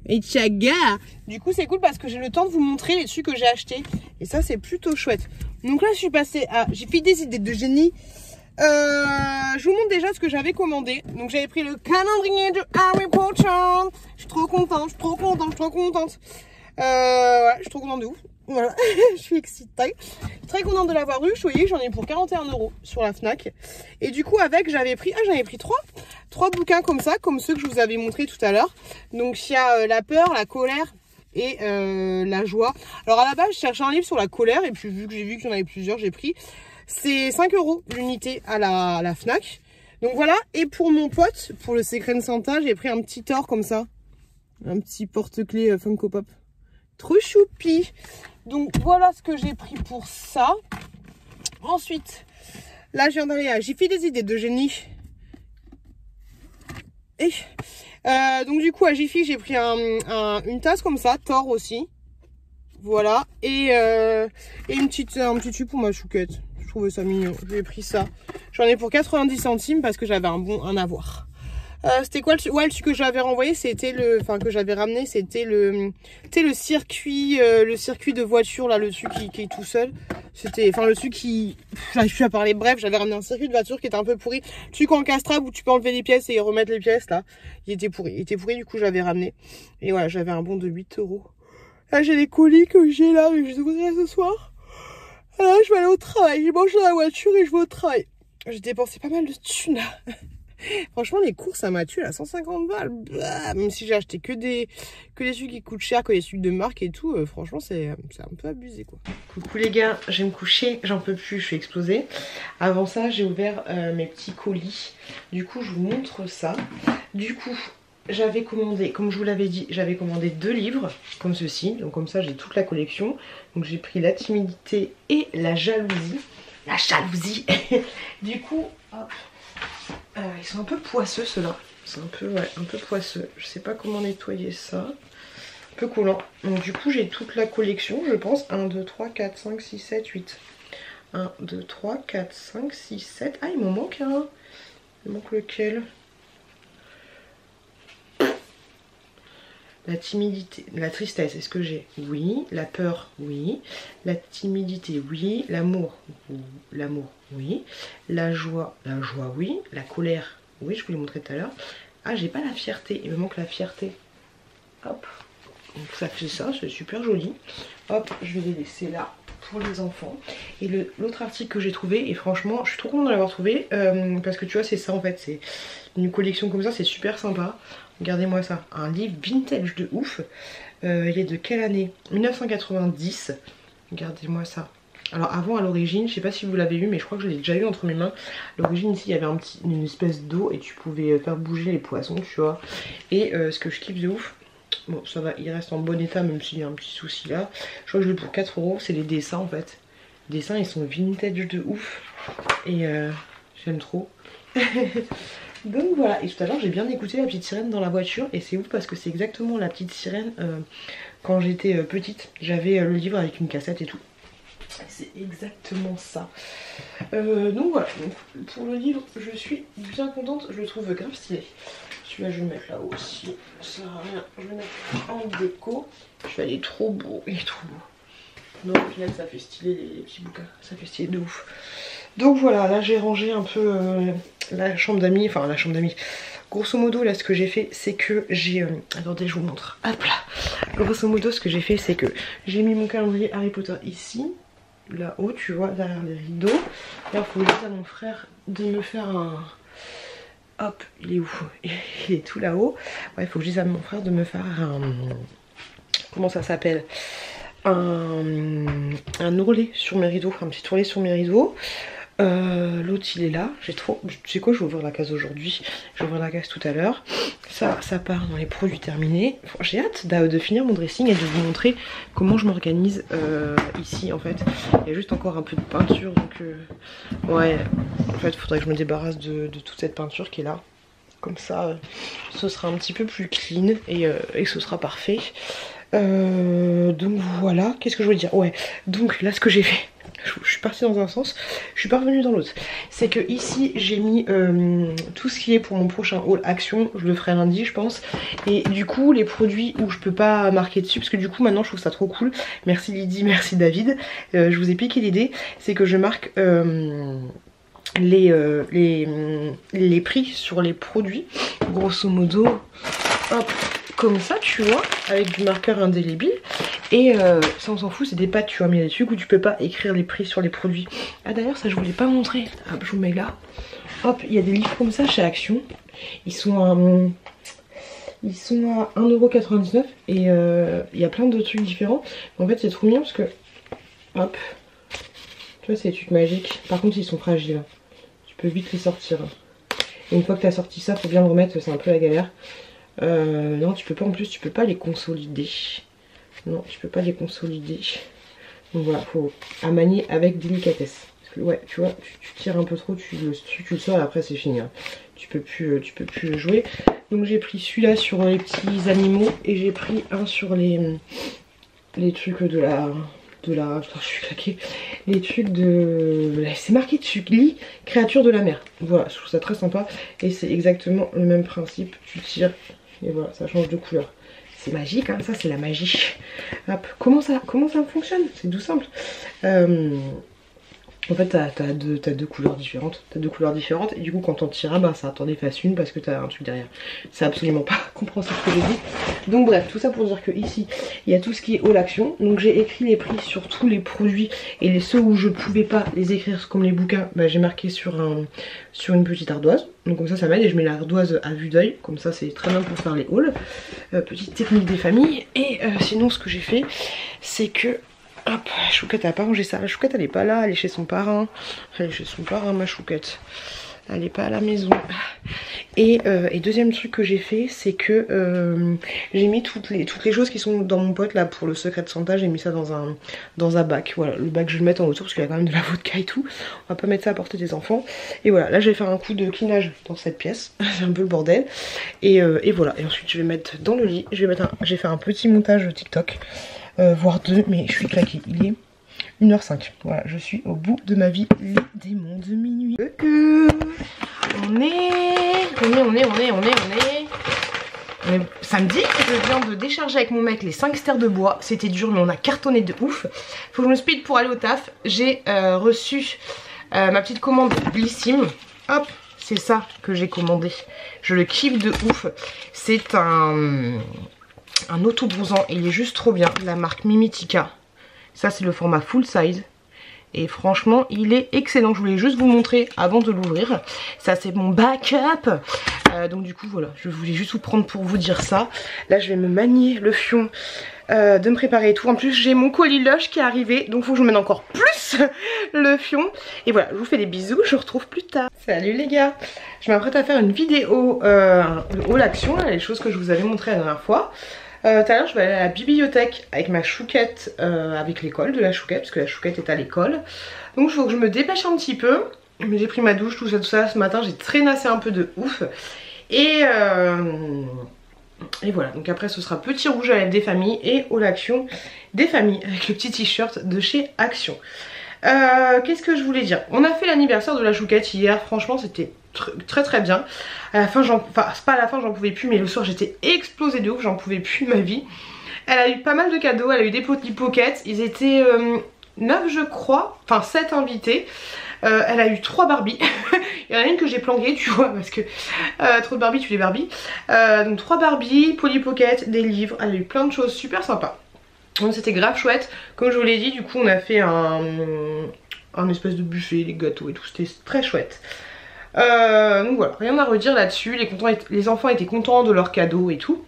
Et tchaga. Du coup c'est cool parce que j'ai le temps de vous montrer les trucs que j'ai achetés. Et ça c'est plutôt chouette. Donc là je suis passée à... J'ai fait des idées de génie. Je vous montre déjà ce que j'avais commandé. Donc j'avais pris le calendrier de Harry Potter. Je suis trop contente, je suis trop contente. Ouais, je suis trop contente de ouf. Voilà, je suis excitée. Très contente de l'avoir eu. Vous voyez, j'en ai pour 41 € sur la Fnac. Et du coup, avec, j'avais pris 3 bouquins comme ça, comme ceux que je vous avais montré tout à l'heure. Donc, il y a la peur, la colère et la joie. Alors, à la base, je cherchais un livre sur la colère. Et puis, vu que j'ai vu qu'il y en avait plusieurs, j'ai pris. C'est 5 € l'unité à la Fnac. Donc, voilà. Et pour mon pote, pour le Secret Santa, j'ai pris un petit or comme ça. Un petit porte-clés Funko Pop. Trop choupi. Donc voilà ce que j'ai pris pour ça. Ensuite, là je viens d'aller à J'ai fait des idées de génie. Et donc du coup à Jiffy j'ai pris une tasse comme ça, Thor aussi. Voilà. Et un petit tube pour ma chouquette. Je trouvais ça mignon. J'ai pris ça. J'en ai pour 90 centimes parce que j'avais un avoir. C'était quoi le truc que j'avais renvoyé, c'était que j'avais ramené, c'était le circuit de voiture là, le truc qui est tout seul. C'était, le truc qui, j'arrive plus à parler, bref, j'avais ramené un circuit de voiture qui était un peu pourri. Le truc encastrable où tu peux enlever les pièces et remettre les pièces là, il était pourri, du coup j'avais ramené. Et voilà, j'avais un bon de 8 €. Là j'ai les colis que j'ai là, mais je les ouvrirai ce soir. Là je vais aller au travail, j'ai mangé dans la voiture et je vais au travail. J'ai dépensé pas mal de thunes là. Franchement les courses ça m'a tué à 150 balles. Bah, même si j'ai acheté que des trucs qui coûtent cher, que des trucs de marque et tout, franchement c'est un peu abusé quoi. Coucou les gars, je vais me coucher, j'en peux plus, je suis explosée. Avant ça j'ai ouvert mes petits colis. Du coup je vous montre ça. Du coup j'avais commandé, comme je vous l'avais dit, j'avais commandé 2 livres comme ceci. Donc comme ça j'ai toute la collection. Donc j'ai pris la timidité et la jalousie. La jalousie. Du coup, hop, ils sont un peu poisseux ceux-là. C'est un peu, ouais, un peu poisseux. Je sais pas comment nettoyer ça. Un peu collant. Donc du coup j'ai toute la collection je pense. 1, 2, 3, 4, 5, 6, 7, 8. 1, 2, 3, 4, 5, 6, 7. Ah il m'en manque un. Il manque lequel? La timidité, la tristesse, est-ce que j'ai? Oui. La peur, oui. La timidité, oui. L'amour, oui. La joie, oui. La colère, oui, je vous l'ai montré tout à l'heure. Ah, j'ai pas la fierté, il me manque la fierté. Hop. Donc ça fait ça, c'est super joli. Hop, je vais les laisser là pour les enfants. Et l'autre article que j'ai trouvé, et franchement, je suis trop contente de l'avoir trouvé, parce que tu vois, c'est ça en fait, c'est une collection comme ça, c'est super sympa. Regardez-moi ça, un livre vintage de ouf. Il est de quelle année? 1990. Regardez-moi ça. Alors avant, à l'origine, je sais pas si vous l'avez eu, mais je crois que je l'ai déjà eu entre mes mains. À l'origine ici il y avait une espèce d'eau et tu pouvais faire bouger les poissons, tu vois. Et ce que je kiffe de ouf, bon ça va, il reste en bon état même s'il y a un petit souci là. Je crois que je l'ai pour 4 €, c'est les dessins en fait. Les dessins ils sont vintage de ouf. Et j'aime trop. Donc voilà, et tout à l'heure j'ai bien écouté la petite sirène dans la voiture. Et c'est ouf parce que c'est exactement la petite sirène quand j'étais petite. J'avais le livre avec une cassette et tout. C'est exactement ça. Donc voilà, donc, pour le livre je suis bien contente, je le trouve grave stylé. Celui-là je vais le mettre là aussi, ça sert à rien, je vais le mettre en déco. Il est trop beau, il est trop beau. Non au final ça fait stylé les petits bouquins, ça fait stylé de ouf. Donc voilà, là j'ai rangé un peu la chambre d'amis, enfin la chambre d'amis. Grosso modo là ce que j'ai fait c'est que j'ai... attendez je vous montre, hop là. Grosso modo ce que j'ai fait c'est que j'ai mis mon calendrier Harry Potter ici. Là-haut, tu vois, derrière les rideaux. Là, il faut juste à mon frère de me faire un... Hop, il est où? Il est tout là-haut. Ouais, il faut juste à mon frère de me faire un... Comment ça s'appelle? Un ourlet sur mes rideaux, un petit ourlet sur mes rideaux. L'autre il est là, j'ai trop... Tu sais quoi, je vais ouvrir la case aujourd'hui. Je vais ouvrir la case tout à l'heure. Ça part dans les produits terminés. J'ai hâte de finir mon dressing et de vous montrer comment je m'organise ici en fait. Il y a juste encore un peu de peinture donc ouais, en fait il faudrait que je me débarrasse de toute cette peinture qui est là. Comme ça ce sera un petit peu plus clean et ce sera parfait. Donc voilà, qu'est-ce que je voulais dire? Ouais, donc là ce que j'ai fait, je suis partie dans un sens, je suis pas revenue dans l'autre. C'est que ici j'ai mis tout ce qui est pour mon prochain haul action, je le ferai lundi je pense. Et du coup les produits où je peux pas marquer dessus, parce que du coup maintenant je trouve ça trop cool. Merci Lydie, merci David, je vous ai piqué l'idée, c'est que je marque les prix sur les produits, grosso modo, hop, comme ça tu vois, avec du marqueur indélébile. Et ça on s'en fout, c'est des pâtes tu vois, mais il y a des trucs où tu peux pas écrire les prix sur les produits. Ah d'ailleurs ça je voulais pas montrer, hop je vous mets là. Hop, il y a des livres comme ça chez Action, ils sont à 1,99 € et il y a plein de trucs différents. En fait c'est trop mignon parce que, hop, tu vois c'est des trucs magiques, par contre ils sont fragiles, tu peux vite les sortir. Et une fois que tu as sorti ça, faut bien le remettre, c'est un peu la galère. Non tu peux pas, en plus tu peux pas les consolider. Non tu peux pas les consolider. Donc voilà, faut à manier avec délicatesse. Parce que ouais tu vois, tu tires un peu trop, tu le sors et après c'est fini hein. Tu peux plus le jouer. Donc j'ai pris celui-là sur les petits animaux et j'ai pris un sur les trucs de la... Putain, je suis claquée. Les trucs de... C'est marqué dessus, lit créature de la mer. Voilà, je trouve ça très sympa. Et c'est exactement le même principe. Tu tires et voilà, ça change de couleur. C'est magique, hein, ça c'est la magie. Hop, comment ça fonctionne? C'est tout simple. En fait t'as deux couleurs différentes. T'as deux couleurs différentes et du coup quand t'en tireras, bah ça t'en efface une parce que t'as un truc derrière. C'est absolument pas compréhensible ce que j'ai dit. Donc bref, tout ça pour dire que ici il y a tout ce qui est haul action. Donc j'ai écrit les prix sur tous les produits et ceux où je pouvais pas les écrire comme les bouquins, bah j'ai marqué sur une petite ardoise. Donc comme ça m'aide et je mets l'ardoise à vue d'œil. Comme ça c'est très bien pour faire les hauls. Petite technique des familles. Et sinon ce que j'ai fait c'est que... Hop, Chouquette elle a pas rangé ça. La Chouquette elle est pas là, elle est chez son parrain. Elle est chez son parrain ma Chouquette. Elle n'est pas à la maison. Et deuxième truc que j'ai fait, c'est que j'ai mis toutes les choses qui sont dans mon pot là pour le secret de Santa. J'ai mis ça dans un bac. Voilà, le bac je vais le mettre en hauteur parce qu'il y a quand même de la vodka et tout. On va pas mettre ça à portée des enfants. Et voilà, là je vais faire un coup de cleanage dans cette pièce. C'est un peu le bordel. Et voilà, et ensuite je vais mettre dans le lit. Je vais faire un petit montage TikTok, voire 2, mais je suis claquée. Il est 1h05. Voilà, je suis au bout de ma vie. Les démons de minuit. On est samedi. Je viens de décharger avec mon mec les 5 stères de bois. C'était dur, mais on a cartonné de ouf. Faut que je me speed pour aller au taf. J'ai reçu ma petite commande Blissim. Hop, c'est ça que j'ai commandé. Je le kiffe de ouf. C'est un auto-bronzant. Il est juste trop bien. De la marque Mimitica. Ça, c'est le format full size. Et franchement, il est excellent. Je voulais juste vous montrer avant de l'ouvrir. Ça, c'est mon backup. Donc du coup, voilà. Je voulais juste vous prendre pour vous dire ça. Là, je vais me manier le fion. De me préparer et tout. En plus, j'ai mon colis Lush qui est arrivé. Donc, il faut que je mène encore plus le fion. Et voilà, je vous fais des bisous. Je vous retrouve plus tard. Salut les gars. Je m'apprête à faire une vidéo haul action. Les choses que je vous avais montrées la dernière fois. Tout à l'heure je vais aller à la bibliothèque avec ma chouquette, avec l'école de la chouquette, parce que la chouquette est à l'école. Donc il faut que je me dépêche un petit peu. Mais j'ai pris ma douche, tout ça ce matin, j'ai traînassé un peu de ouf. Et voilà, donc après ce sera petit rouge à lèvres des familles et haul action des familles, avec le petit t-shirt de chez Action. Qu'est-ce que je voulais dire? On a fait l'anniversaire de la chouquette hier, franchement c'était très bien. À la fin, enfin c'est pas à la fin j'en pouvais plus, mais le soir j'étais explosée de ouf, j'en pouvais plus de ma vie. Elle a eu pas mal de cadeaux, elle a eu des Polly Pocket, ils étaient 9 je crois, enfin 7 invités. Elle a eu 3 Barbies. Il y en a une que j'ai planquée, tu vois, parce que trop de Barbie, tu les Barbies. Donc 3 Barbies, Polly Pocket, des livres, elle a eu plein de choses super sympas. Donc c'était grave chouette. Comme je vous l'ai dit, du coup on a fait un espèce de buffet, les gâteaux et tout, c'était très chouette. Donc voilà, rien à redire là-dessus. Les enfants étaient contents de leurs cadeaux et tout.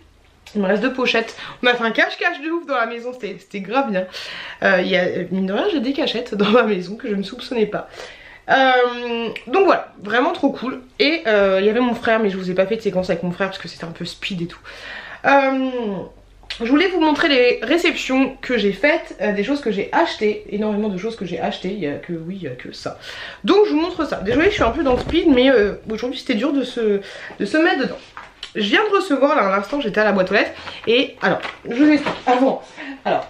Il me reste 2 pochettes. On a fait un cache-cache de ouf dans la maison, c'était grave bien. Mine de rien, j'ai des cachettes dans ma maison que je ne soupçonnais pas. Donc voilà, vraiment trop cool. Et il y avait mon frère, mais je vous ai pas fait de séquence avec mon frère parce que c'était un peu speed et tout. Je voulais vous montrer les réceptions que j'ai faites, des choses que j'ai achetées, énormément de choses que j'ai achetées, il y a que ça. Donc je vous montre ça. Désolée, je suis un peu dans le speed, mais aujourd'hui c'était dur de se mettre dedans. Je viens de recevoir, là à l'instant j'étais à la boîte aux lettres, et alors, je vous explique, avant, alors,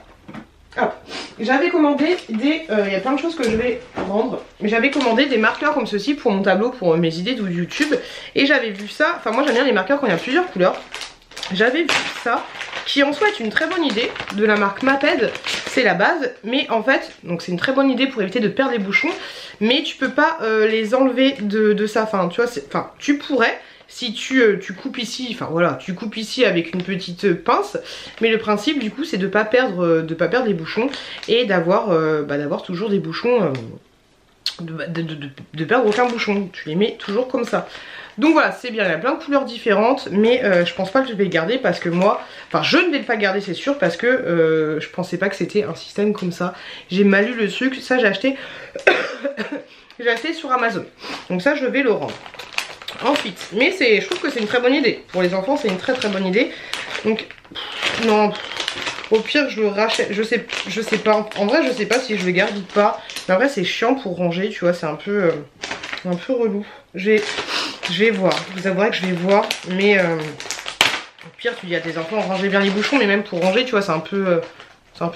j'avais commandé des, il y a plein de choses que je vais rendre, mais j'avais commandé des marqueurs comme ceci pour mon tableau, pour mes idées de YouTube, et j'avais vu ça, enfin moi j'aime bien les marqueurs quand il y a plusieurs couleurs. J'avais vu ça, qui en soi est une très bonne idée, de la marque Maped, c'est la base, mais en fait, donc c'est une très bonne idée pour éviter de perdre les bouchons, mais tu peux pas les enlever de ça, enfin tu vois, enfin tu pourrais, si tu coupes ici, enfin voilà, tu coupes ici avec une petite pince, mais le principe du coup c'est de pas perdre les bouchons et d'avoir toujours des bouchons, de perdre aucun bouchon, tu les mets toujours comme ça. Donc voilà, c'est bien, il y a plein de couleurs différentes, mais je pense pas que je vais le garder parce que moi, enfin je ne vais pas garder c'est sûr parce que je pensais pas que c'était un système comme ça. J'ai mal lu le truc, ça j'ai acheté, j'ai acheté sur Amazon, donc ça je vais le rendre. Ensuite, mais je trouve que c'est une très bonne idée, pour les enfants c'est une très bonne idée, donc non, au pire je le rachète, je sais pas, en vrai je sais pas si je le garde ou pas, mais en vrai c'est chiant pour ranger, tu vois, c'est un peu relou. Je vais voir, je vous avouerai que je vais voir, mais au pire tu dis à tes enfants rangez bien les bouchons, mais même pour ranger tu vois c'est un peu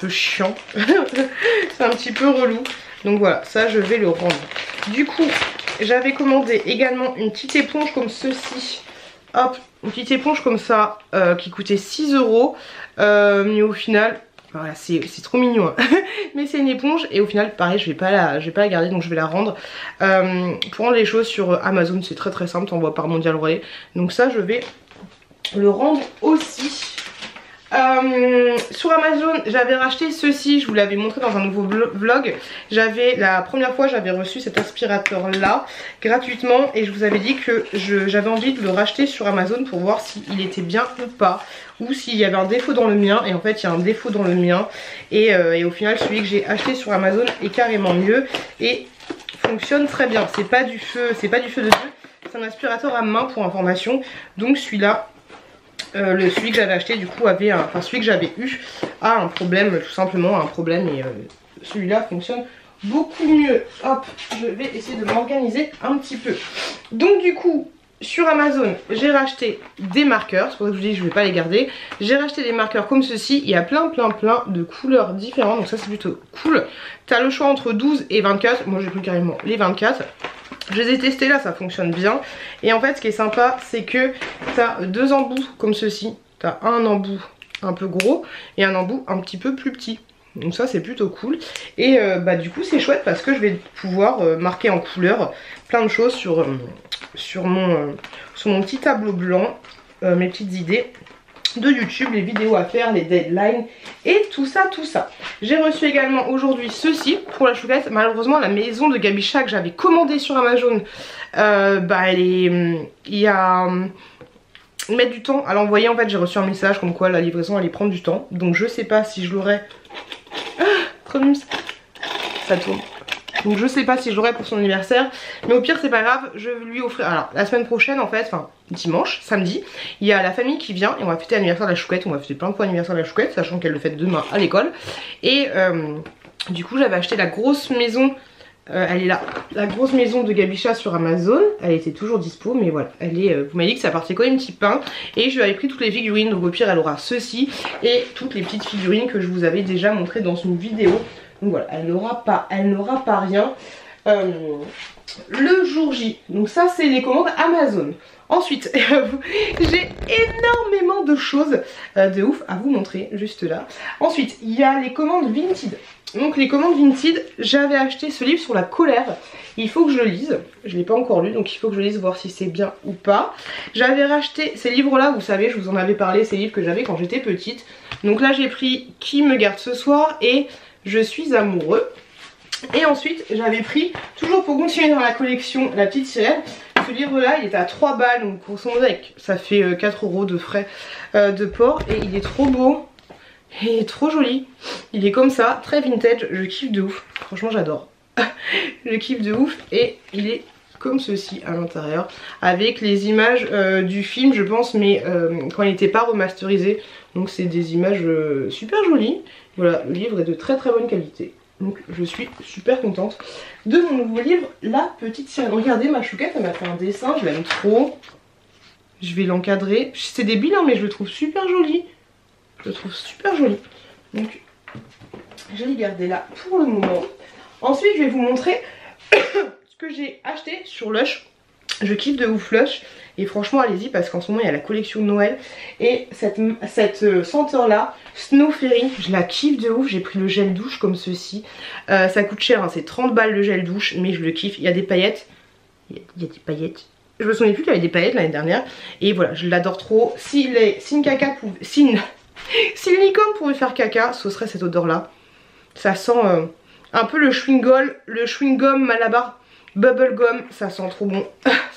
chiant, c'est un petit peu relou, donc voilà, ça je vais le rendre. Du coup j'avais commandé également une petite éponge comme ceci, hop, une petite éponge comme ça qui coûtait 6 €, mais au final voilà, c'est trop mignon hein. Mais c'est une éponge et au final pareil je vais pas la garder, donc je vais la rendre. Pour rendre les choses sur Amazon c'est très simple, t'envoies par Mondial Relais, donc ça je vais le rendre aussi. Sur Amazon j'avais racheté ceci, je vous l'avais montré dans un nouveau vlog. La première fois j'avais reçu cet aspirateur là gratuitement et je vous avais dit que j'avais envie de le racheter sur Amazon pour voir s'il était bien ou pas, ou s'il y avait un défaut dans le mien, et en fait il y a un défaut dans le mien et au final celui que j'ai acheté sur Amazon est carrément mieux et fonctionne très bien. C'est pas du feu de Dieu. C'est un aspirateur à main pour information. Donc celui-là, celui que j'avais acheté du coup avait enfin celui que j'avais eu a un problème, tout simplement un problème, et celui-là fonctionne beaucoup mieux. Hop, je vais essayer de m'organiser un petit peu. Donc du coup, sur Amazon, j'ai racheté des marqueurs. C'est pour ça que je vous dis que je ne vais pas les garder. J'ai racheté des marqueurs comme ceci. Il y a plein de couleurs différentes. Donc ça c'est plutôt cool. Tu as le choix entre 12 et 24. Moi j'ai pris carrément les 24. Je les ai testés là, ça fonctionne bien. Et en fait ce qui est sympa, c'est que tu as deux embouts comme ceci. Tu as un embout un peu gros et un embout un petit peu plus petit. Donc ça c'est plutôt cool. Et bah du coup c'est chouette parce que je vais pouvoir marquer en couleur plein de choses sur mon petit tableau blanc, mes petites idées de YouTube, les vidéos à faire, les deadlines et tout ça, tout ça. J'ai reçu également aujourd'hui ceci pour la chouquette. Malheureusement la maison de Gabicha que j'avais commandée sur Amazon, bah elle est... il y a... mettre du temps à l'envoyer. En fait j'ai reçu un message comme quoi la livraison allait prendre du temps. Donc je sais pas si je l'aurai... trop mime, ça tourne. Donc je sais pas si je l'aurai pour son anniversaire, mais au pire c'est pas grave, je vais lui offrir. Alors la semaine prochaine en fait, enfin dimanche, samedi, il y a la famille qui vient et on va fêter l'anniversaire de la chouquette. On va fêter plein de fois l'anniversaire de la chouquette, sachant qu'elle le fête demain à l'école. Et du coup j'avais acheté la grosse maison, elle est là, la grosse maison de Gabicha sur Amazon. Elle était toujours dispo, mais voilà, elle est, vous m'avez dit que ça partait quand même un petit pain. Et je lui avais pris toutes les figurines, donc au pire elle aura ceci et toutes les petites figurines que je vous avais déjà montrées dans une vidéo. Donc voilà, elle n'aura pas rien le jour J. Donc ça c'est les commandes Amazon. Ensuite, j'ai énormément de choses de ouf à vous montrer juste là. Ensuite, il y a les commandes Vinted. Donc les commandes Vinted, j'avais acheté ce livre sur la colère. Il faut que je le lise. Je ne l'ai pas encore lu, donc il faut que je le lise, voir si c'est bien ou pas. J'avais racheté ces livres-là, vous savez, je vous en avais parlé, ces livres que j'avais quand j'étais petite. Donc là j'ai pris Qui me garde ce soir et Je suis amoureux. Et ensuite j'avais pris, toujours pour continuer dans la collection La Petite Sirène, ce livre là il est à 3 balles, donc grosso modo ça fait 4 € de frais de port. Et il est trop beau, il est trop joli, il est comme ça, très vintage, je kiffe de ouf, franchement j'adore. Je kiffe de ouf et il est comme ceci à l'intérieur avec les images du film je pense, mais quand il n'était pas remasterisé. Donc c'est des images super jolies. Voilà, le livre est de très bonne qualité. Donc je suis super contente de mon nouveau livre La Petite Sirène. Regardez ma chouquette, elle m'a fait un dessin, je l'aime trop. Je vais l'encadrer. C'est débile hein, mais je le trouve super joli. Je le trouve super joli. Donc je l'ai gardé là pour le moment. Ensuite je vais vous montrer ce que j'ai acheté sur Lush. Je kiffe de ouf Lush. Et franchement allez-y parce qu'en ce moment il y a la collection de Noël. Et cette senteur là, Snow Fairy, je la kiffe de ouf. J'ai pris le gel douche comme ceci. Ça coûte cher hein, c'est 30 balles le gel douche, mais je le kiffe. Il y a des paillettes. Il y a des paillettes. Je me souviens plus qu'il y avait des paillettes l'année dernière. Et voilà, je l'adore trop. Si une licorne pouvait faire caca, ce serait cette odeur là. Ça sent un peu le chewing-gum Malabar bubblegum, ça sent trop bon.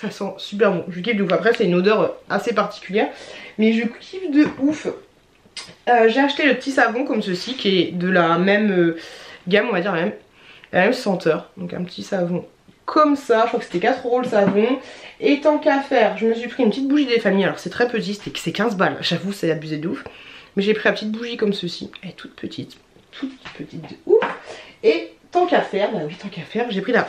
Ça sent super bon, je kiffe de ouf. Après c'est une odeur assez particulière, mais je kiffe de ouf. J'ai acheté le petit savon comme ceci qui est de la même gamme, on va dire la même senteur. Donc un petit savon comme ça, je crois que c'était 4 € le savon. Et tant qu'à faire, je me suis pris une petite bougie des familles. Alors c'est très petit, c'est 15 balles, j'avoue c'est abusé de ouf. Mais j'ai pris la petite bougie comme ceci, elle est toute petite de ouf. Et tant qu'à faire, bah oui tant qu'à faire, j'ai pris la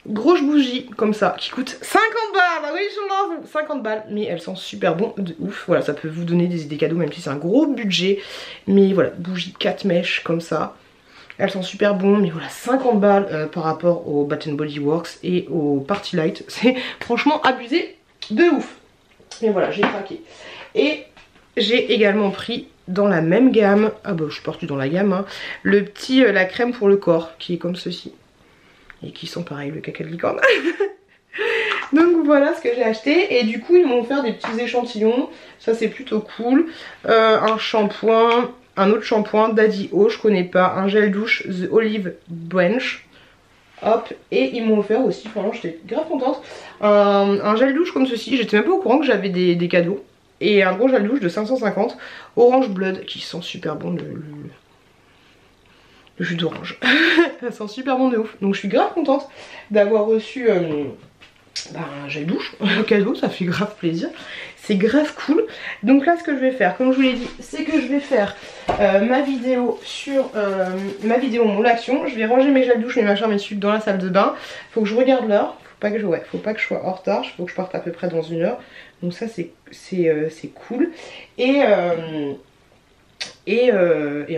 grosse bougie comme ça qui coûte 50 balles. Ah oui je l'avoue, 50 balles, mais elle sent super bon de ouf. Voilà, ça peut vous donner des idées cadeaux même si c'est un gros budget. Mais voilà, bougie 4 mèches comme ça. Elles sont super bon, mais voilà 50 balles par rapport au Bath & Body Works et au Party Light. C'est franchement abusé de ouf. Mais voilà, j'ai craqué. Et j'ai également pris dans la même gamme, ah bah je suis partie dans la gamme, hein, le petit, la crème pour le corps qui est comme ceci. Et qui sont pareil, le caca de licorne. Donc voilà ce que j'ai acheté. Et du coup ils m'ont offert des petits échantillons. Ça c'est plutôt cool. Un shampoing, un autre shampoing Daddy O, je connais pas. Un gel douche The Olive Branch. Hop, et ils m'ont offert aussi, franchement j'étais grave contente, un gel douche comme ceci. J'étais même pas au courant que j'avais des cadeaux. Et un gros gel douche de 550 Orange Blood qui sent super bon, le jus d'orange. Ça sent super bon de ouf. Donc je suis grave contente d'avoir reçu ben, gel douche, cadeau, ça fait grave plaisir. C'est grave cool. Donc là, ce que je vais faire, comme je vous l'ai dit, c'est que je vais faire ma vidéo sur ma vidéo mon action. Je vais ranger mes gels douche, mes machins, mes sucres dans la salle de bain. Faut que je regarde l'heure. Faut pas que je sois en retard. Faut que je parte à peu près dans 1 heure. Donc ça, c'est cool. Et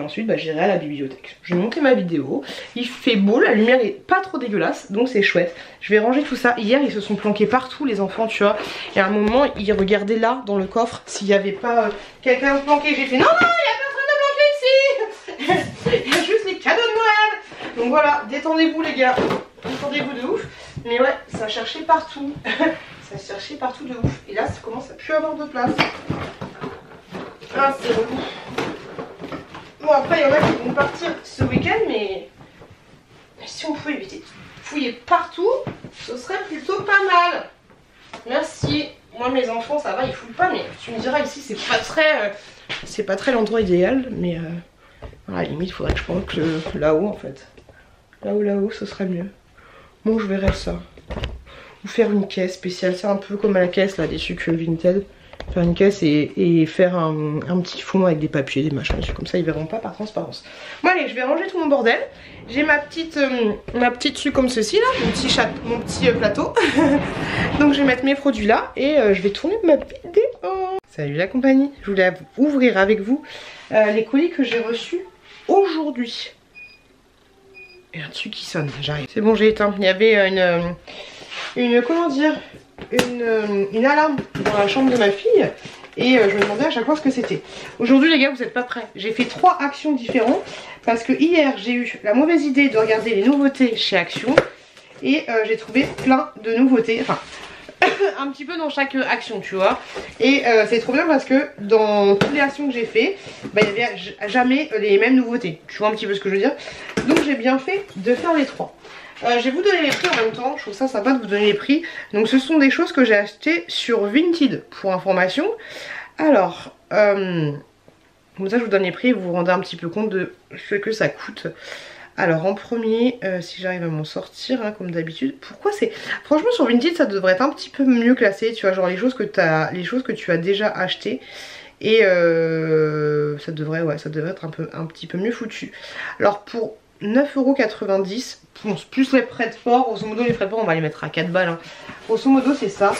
ensuite bah, j'irai à la bibliothèque. Je vais monter ma vidéo. Il fait beau, la lumière est pas trop dégueulasse, donc c'est chouette. Je vais ranger tout ça. Hier ils se sont planqués partout les enfants, tu vois. Et à un moment ils regardaient là dans le coffre s'il n'y avait pas quelqu'un planqué. J'ai fait non, il n'y a personne de planqué ici. Il y a juste les cadeaux de Noël. Donc voilà, détendez-vous les gars. Détendez-vous de ouf. Mais ouais, ça cherchait partout. Ça cherchait partout de ouf. Et là ça commence à plus avoir de place. Ah c'est relou. Bon après il y en a qui vont partir ce week-end mais si on pouvait éviter de fouiller partout, ce serait plutôt pas mal. Merci. Moi mes enfants ça va, ils fouillent pas mais tu me diras ici c'est pas très l'endroit idéal mais à la limite il faudrait que je pense que là-haut en fait. Là-haut ce serait mieux. Bon je verrai ça. Ou faire une caisse spéciale, c'est un peu comme à la caisse là des sucres Vinted. Faire une caisse et faire un petit fond avec des papiers, des machins dessus, comme ça ils verront pas par transparence. Bon allez, je vais ranger tout mon bordel. J'ai ma petite truc comme ceci là, mon petit plateau. Donc je vais mettre mes produits là et je vais tourner ma vidéo. Salut la compagnie, je voulais ouvrir avec vous les colis que j'ai reçus aujourd'hui. Et un truc qui sonne, j'arrive. C'est bon, j'ai éteint. Il y avait comment dire, une alarme dans la chambre de ma fille et je me demandais à chaque fois ce que c'était. Aujourd'hui les gars vous n'êtes pas prêts. J'ai fait 3 actions différentes parce que hier j'ai eu la mauvaise idée de regarder les nouveautés chez Action et j'ai trouvé plein de nouveautés, enfin un petit peu dans chaque action tu vois. Et c'est trop bien parce que dans toutes les actions que j'ai fait bah, il n'y avait jamais les mêmes nouveautés. Tu vois un petit peu ce que je veux dire. Donc j'ai bien fait de faire les 3. Je vais vous donner les prix en même temps, je trouve ça sympa de vous donner les prix. Donc ce sont des choses que j'ai achetées sur Vinted pour information. Alors, comme ça je vous donne les prix et vous vous rendez un petit peu compte de ce que ça coûte. Alors en premier, si j'arrive à m'en sortir hein, comme d'habitude, pourquoi c'est... Franchement sur Vinted ça devrait être un petit peu mieux classé, tu vois, genre les choses que tu as déjà achetées. Et ça devrait être un petit peu mieux foutu. Alors pour 9,90 €, plus les frais de port, grosso modo les frais de port on va les mettre à 4 balles hein. Grosso modo c'est ça.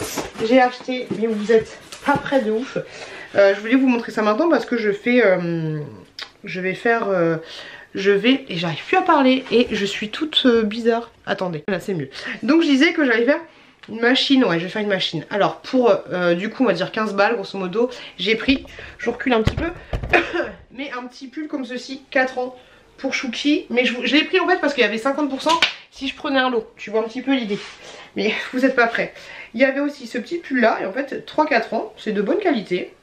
J'ai acheté, mais vous êtes pas près de ouf. Je voulais vous montrer ça maintenant parce que et j'arrive plus à parler et je suis toute bizarre. Attendez, là c'est mieux. Donc je disais que j'allais faire une machine, ouais je vais faire une machine. Alors pour du coup on va dire 15 balles grosso modo, j'ai pris, je recule un petit peu, mais un petit pull comme ceci, 4 ans. Pour Chouki, mais je l'ai pris en fait parce qu'il y avait 50% si je prenais un lot, tu vois un petit peu l'idée, mais vous n'êtes pas prêts. Il y avait aussi ce petit pull là et en fait 3-4 ans, c'est de bonne qualité.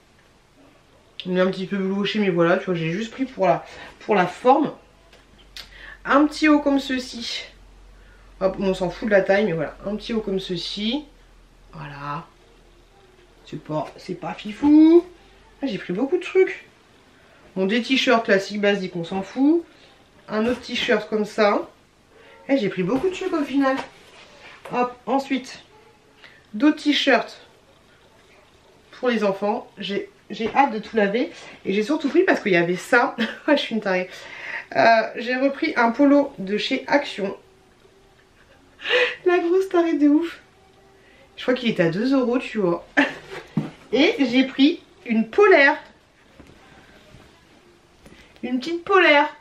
Il est un petit peu blouché mais voilà, tu vois j'ai juste pris pour la forme. Un petit haut comme ceci, hop on s'en fout de la taille mais voilà, un petit haut comme ceci, voilà, c'est pas fifou. Ah, j'ai pris beaucoup de trucs. Bon des t-shirts classiques basiques on s'en fout. Un autre t-shirt comme ça. Et j'ai pris beaucoup de trucs au final. Hop, ensuite, d'autres t-shirts pour les enfants. J'ai hâte de tout laver. Et j'ai surtout pris parce qu'il y avait ça. Je suis une tarée. J'ai repris un polo de chez Action. La grosse tarée de ouf. Je crois qu'il était à 2 €, tu vois. Et j'ai pris une polaire. Une petite polaire.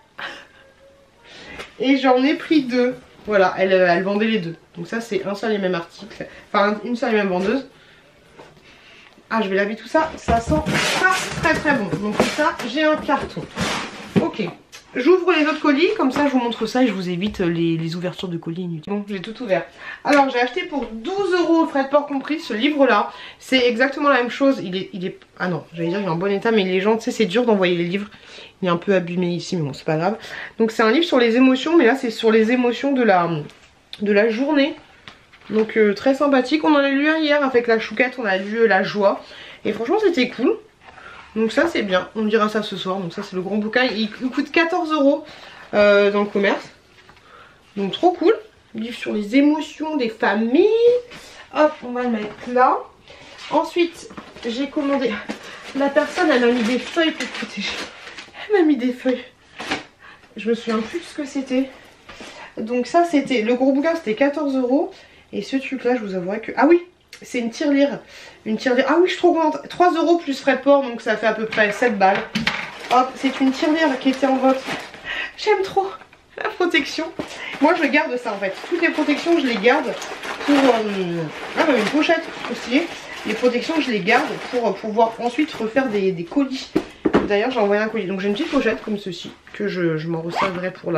Et j'en ai pris 2. Voilà, elle vendait les 2. Donc ça c'est un seul et même article. Enfin une seule et même vendeuse. Ah je vais laver tout ça. Ça sent pas très bon. Donc ça j'ai un carton. Ok. J'ouvre les autres colis. Comme ça je vous montre ça et je vous évite les ouvertures de colis inutiles. Bon j'ai tout ouvert. Alors j'ai acheté pour 12 € frais de port compris ce livre là. C'est exactement la même chose. Il est... Ah non j'allais dire il est en bon état mais les gens tu sais c'est dur d'envoyer les livres. Il est un peu abîmé ici mais bon c'est pas grave. Donc c'est un livre sur les émotions mais là c'est sur les émotions de la journée. Donc très sympathique. On en a lu un hier avec la chouquette, on a lu la joie. Et franchement c'était cool. Donc ça c'est bien, on dira ça ce soir. Donc ça c'est le grand bouquin, il coûte 14 € dans le commerce. Donc trop cool. Livre sur les émotions des familles. Hop, on va le mettre là. Ensuite, j'ai commandé... La personne, elle m'a mis des feuilles pour protéger. Elle m'a mis des feuilles. Je me souviens plus de ce que c'était. Donc ça, c'était... Le gros bouquin, c'était 14 €. Et ce truc-là, je vous avouerai que... Ah oui, c'est une tirelire. Une tirelire. Ah oui, je suis trop contente. 3 € plus frais de port, donc ça fait à peu près 7 balles. Hop, c'est une tirelire qui était en vente. J'aime trop la protection. Moi, je garde ça en fait. Toutes les protections, je les garde pour... Ah, une pochette aussi. Les protections, je les garde pour pouvoir ensuite refaire des colis. D'ailleurs, j'ai envoyé un colis. Donc j'ai une petite pochette comme ceci que je m'en resserverai pour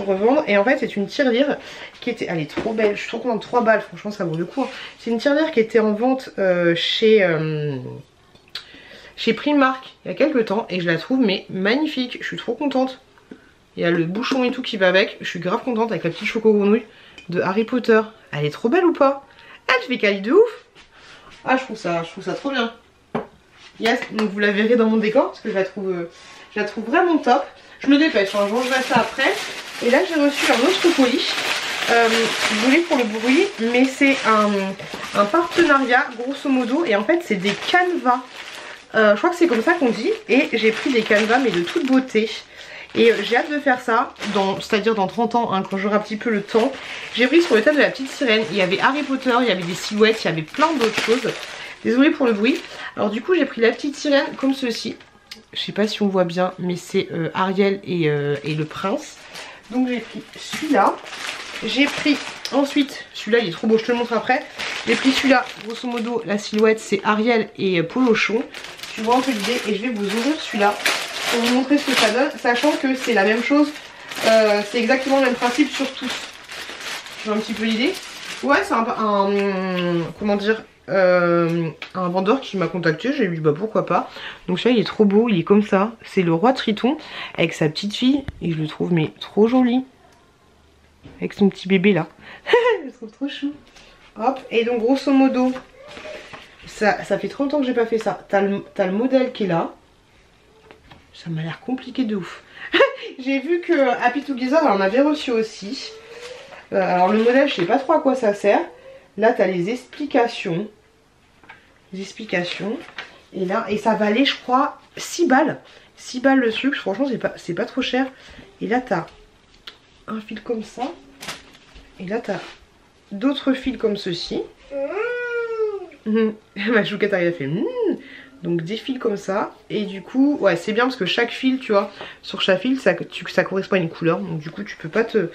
revendre. Et en fait, c'est une tirelire qui était... Elle est trop belle. Je suis trop contente. 3 balles. Franchement, ça vaut le coup. C'est une tirelire qui était en vente chez Primark il y a quelques temps. Et je la trouve mais magnifique. Je suis trop contente. Il y a le bouchon et tout qui va avec. Je suis grave contente avec la petite choco grenouille de Harry Potter. Elle est trop belle ou pas? Elle fait quali de ouf. Ah, je trouve ça trop bien. Yes, donc vous la verrez dans mon décor parce que je la trouve vraiment top. Je me dépêche, hein, je rangerai ça après. Et là j'ai reçu un autre colis. Désolée pour le bruit, mais c'est un partenariat grosso modo. Et en fait c'est des canevas. Je crois que c'est comme ça qu'on dit. Et j'ai pris des canevas mais de toute beauté. Et j'ai hâte de faire ça, c'est-à-dire dans 30 ans, hein, quand j'aurai un petit peu le temps. J'ai pris sur le thème de la petite sirène. Il y avait Harry Potter, il y avait des silhouettes, il y avait plein d'autres choses. Désolée pour le bruit. Alors du coup j'ai pris la petite sirène comme ceci. Je sais pas si on voit bien, mais c'est Ariel et le prince. Donc j'ai pris celui-là. J'ai pris ensuite, celui-là il est trop beau, je te le montre après. J'ai pris celui-là, grosso modo la silhouette c'est Ariel et Polochon. Tu vois un peu l'idée et je vais vous ouvrir celui-là pour vous montrer ce que ça donne, sachant que c'est la même chose, c'est exactement le même principe sur tous. Tu vois un petit peu l'idée? Ouais, c'est comment dire, un vendeur qui m'a contacté, j'ai dit bah pourquoi pas. Donc celui-là il est trop beau, il est comme ça, c'est le roi Triton avec sa petite fille et je le trouve mais trop joli. Avec son petit bébé là. Je le trouve trop chou. Hop, et donc grosso modo, ça fait trop longtemps que j'ai pas fait ça. T'as le modèle qui est là. Ça m'a l'air compliqué de ouf. J'ai vu que Happy Together en avait reçu aussi. Alors le modèle, je sais pas trop à quoi ça sert. Là, t'as les explications. Et là, et ça valait, je crois, 6 balles. 6 balles le truc. Franchement, c'est pas trop cher. Et là, t'as un fil comme ça. Et là, t'as d'autres fils comme ceci. Ma chouquette arrive à faire donc des fils comme ça. Et du coup, ouais, c'est bien parce que chaque fil, tu vois, sur chaque fil, ça correspond à une couleur. Donc du coup, tu peux pas te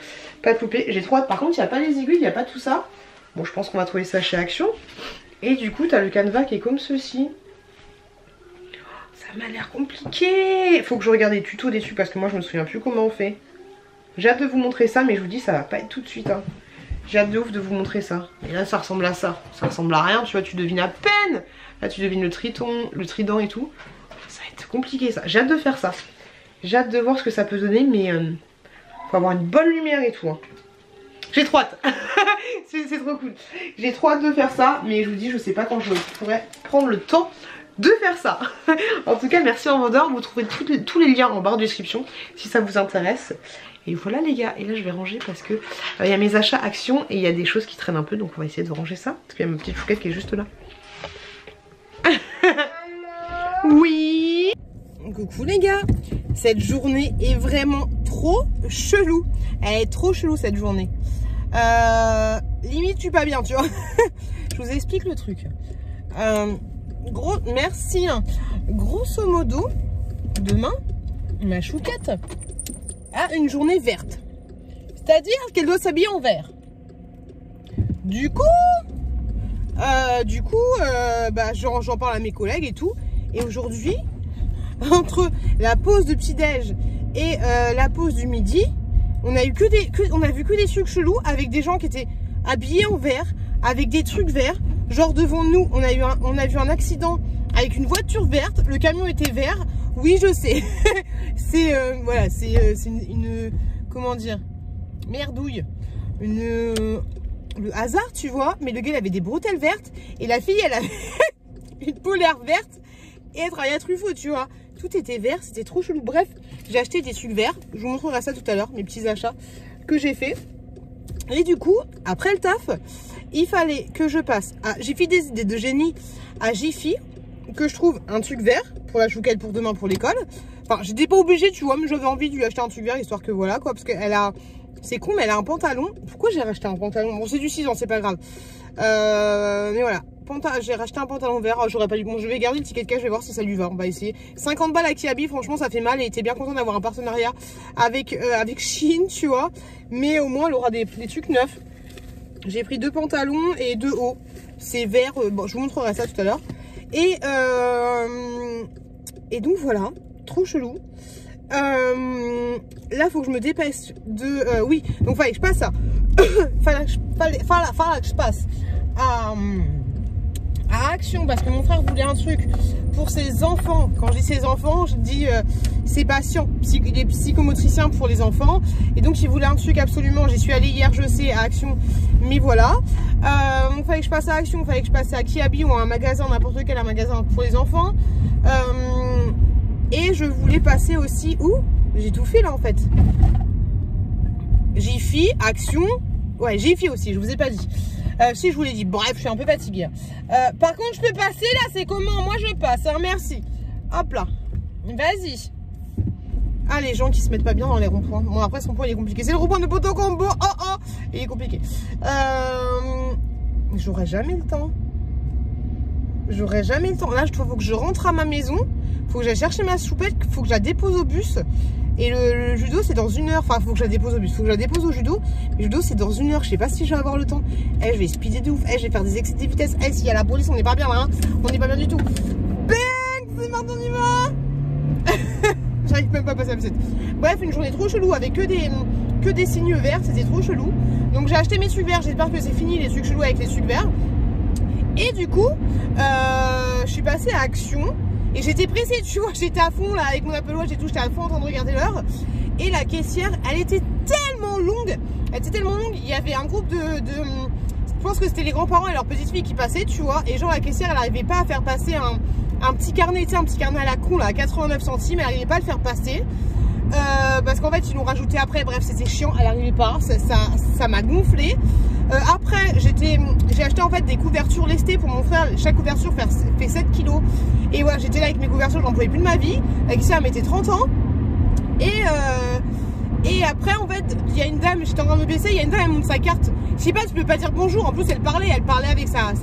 louper. J'ai trop hâte. Par contre, il n'y a pas les aiguilles, il n'y a pas tout ça. Bon, je pense qu'on va trouver ça chez Action. Et du coup, t'as le canevas qui est comme ceci. Ça m'a l'air compliqué. Faut que je regarde des tutos dessus parce que moi, je me souviens plus comment on fait. J'ai hâte de vous montrer ça, mais je vous dis, ça va pas être tout de suite. Hein. J'ai hâte de ouf de vous montrer ça. Et là, ça ressemble à ça. Ça ressemble à rien, tu vois, tu devines à peine. Là, tu devines le trident et tout. Ça va être compliqué, ça. J'ai hâte de faire ça. J'ai hâte de voir ce que ça peut donner, mais faut avoir une bonne lumière et tout. Hein. J'ai trop hâte. C'est trop cool. J'ai trop hâte de faire ça, mais je vous dis, je sais pas quand je pourrais prendre le temps de faire ça. En tout cas, merci en vendeur. Vous trouverez tous les liens en barre de description si ça vous intéresse. Et voilà les gars, et là je vais ranger parce que il y a mes achats Action et il y a des choses qui traînent un peu, donc on va essayer de ranger ça. Parce qu'il y a ma petite chouquette qui est juste là. Oui. Coucou les gars. Cette journée est vraiment trop chelou. Elle est trop chelou cette journée. Limite je suis pas bien, tu vois. Je vous explique le truc. Merci. Grosso modo, demain, ma chouquette a une journée verte. C'est-à-dire qu'elle doit s'habiller en vert. Du coup, j'en parle à mes collègues et tout. Et aujourd'hui, entre la pause de petit-déj et la pause du midi, on a vu que des trucs chelous avec des gens qui étaient habillés en vert, avec des trucs verts. Genre devant nous, on a vu un accident avec une voiture verte, le camion était vert. Oui, je sais. C'est voilà, c'est une comment dire, merdouille, le hasard, tu vois. Mais le gars, il avait des bretelles vertes et la fille, elle avait une polaire verte et elle travaillait à Truffaut, tu vois. Tout était vert, c'était trop chelou. Bref, j'ai acheté des trucs verts. Je vous montrerai ça tout à l'heure, mes petits achats que j'ai fait. Et du coup, après le taf, il fallait que je passe à... J'ai fait des idées de génie à Jiffy, que je trouve un truc vert pour la chouquette pour demain pour l'école. Enfin, j'étais pas obligée, tu vois, mais j'avais envie de lui acheter un truc vert, histoire que voilà, quoi, parce qu'elle a... C'est con, mais elle a un pantalon. Pourquoi j'ai racheté un pantalon? Bon, c'est du 6 ans, c'est pas grave. Mais voilà. J'ai racheté un pantalon vert. J'aurais pas dû. Bon, je vais garder le ticket de cash, je vais voir si ça lui va. On va essayer. 50 balles à Kiabi, franchement, ça fait mal. Et était bien content d'avoir un partenariat avec Shein, tu vois. Mais au moins, elle aura des trucs neufs. J'ai pris 2 pantalons et 2 hauts. C'est vert. Bon, je vous montrerai ça tout à l'heure. Et donc voilà. Trop chelou. Là, faut que je me dépêche de... oui, donc fallait que je passe à... fallait que je passe à Action, parce que mon frère voulait un truc pour ses enfants. Quand je dis ses enfants, je dis ses patients. Il est psychomotricien pour les enfants. Et donc, il voulait un truc absolument. J'y suis allée hier, je sais, à Action. Mais voilà. Donc, fallait que je passe à Action. Fallait que je passe à Kiabi ou à un magasin, n'importe quel, un magasin pour les enfants. Et je voulais passer aussi où? J'ai tout fait là en fait. Jiffy, Action. Ouais, Jiffy aussi, je vous ai pas dit. Si, je vous l'ai dit. Bref, je suis un peu fatiguée. Par contre, je peux passer là, c'est comment? Moi, je passe, hein, merci. Hop là. Vas-y. Ah, les gens qui se mettent pas bien dans les ronds-points. Bon, après, ce rond-point, il est compliqué. C'est le rond-point de Poto Combo. Oh, oh. Il est compliqué. J'aurai jamais le temps. J'aurai jamais le temps. Là, il faut que je rentre à ma maison. Faut que j'aille chercher ma choupette. Faut que je la dépose au bus. Et le judo, c'est dans 1 heure. Enfin, faut que je la dépose au bus. Faut que je la dépose au judo. Le judo, c'est dans 1 heure. Je sais pas si je vais avoir le temps. Eh, je vais speeder de ouf. Eh, je vais faire des excès de vitesse. Eh, s'il y a la police, on n'est pas bien là. Hein. On n'est pas bien du tout. Bang! C'est maintenant, on y va. J'arrive même pas à passer à la 7. Bref, une journée trop chelou avec que des signes verts. C'était trop chelou. Donc, j'ai acheté mes trucs verts. J'espère que c'est fini les trucs chelous avec les trucs verts. Et du coup, je suis passée à Action. Et j'étais pressée, tu vois, j'étais à fond là avec mon Apple Watch et tout, j'étais à fond en train de regarder l'heure. Et la caissière, elle était tellement longue. Il y avait un groupe je pense que c'était les grands-parents et leurs petites filles qui passaient, tu vois. Et genre la caissière, elle n'arrivait pas à faire passer un petit carnet, tu sais, un petit carnet à la con là, à 89 centimes. Elle n'arrivait pas à le faire passer. Parce qu'en fait, ils l'ont rajouté après. Bref, c'était chiant, elle n'arrivait pas. Ça m'a gonflé. Après, j'ai acheté en fait des couvertures lestées pour mon frère. Chaque couverture fait 7 kilos. Et voilà, j'étais là avec mes couvertures, j'en pouvais plus de ma vie. Avec ça, elle mettait 30 ans. Et après, en fait, il y a une dame, j'étais en train de me baisser, il y a une dame, elle montre sa carte. Je sais pas, tu peux pas dire bonjour. En plus, elle parlait avec sa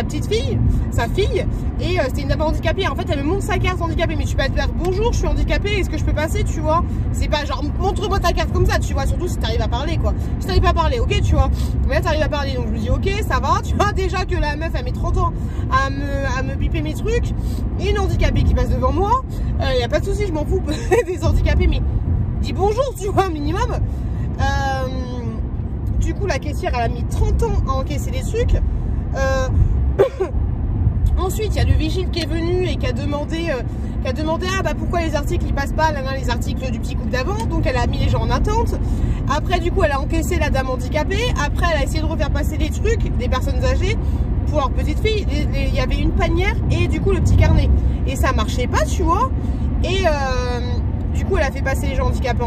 petite fille, sa fille. Et c'était une dame handicapée. En fait, elle me montre sa carte handicapée. Mais tu peux pas te dire bonjour, je suis handicapée, est-ce que je peux passer, tu vois? C'est pas genre, montre-moi ta carte comme ça, tu vois. Surtout si t'arrives à parler, quoi. Si t'arrives pas à parler, ok, tu vois. Mais là, t'arrives à parler. Donc, je lui dis, ok, ça va. Tu vois déjà que la meuf, elle met 30 ans à me biper mes trucs. Et une handicapée qui passe devant moi. Y a pas de souci, je m'en fous des handicapés, mais dis bonjour, tu vois, minimum. Du coup, la caissière, elle a mis 30 ans à encaisser les trucs. Ensuite, il y a le vigile qui est venu et qui a demandé ah bah pourquoi les articles ils passent pas, là, les articles du petit couple d'avant. Donc elle a mis les gens en attente. Après, du coup, elle a encaissé la dame handicapée. Après, elle a essayé de refaire passer les trucs des personnes âgées pour leur petite fille. Il y avait une panière et du coup le petit carnet. Et ça marchait pas, tu vois. Et du coup, elle a fait passer les gens handicapés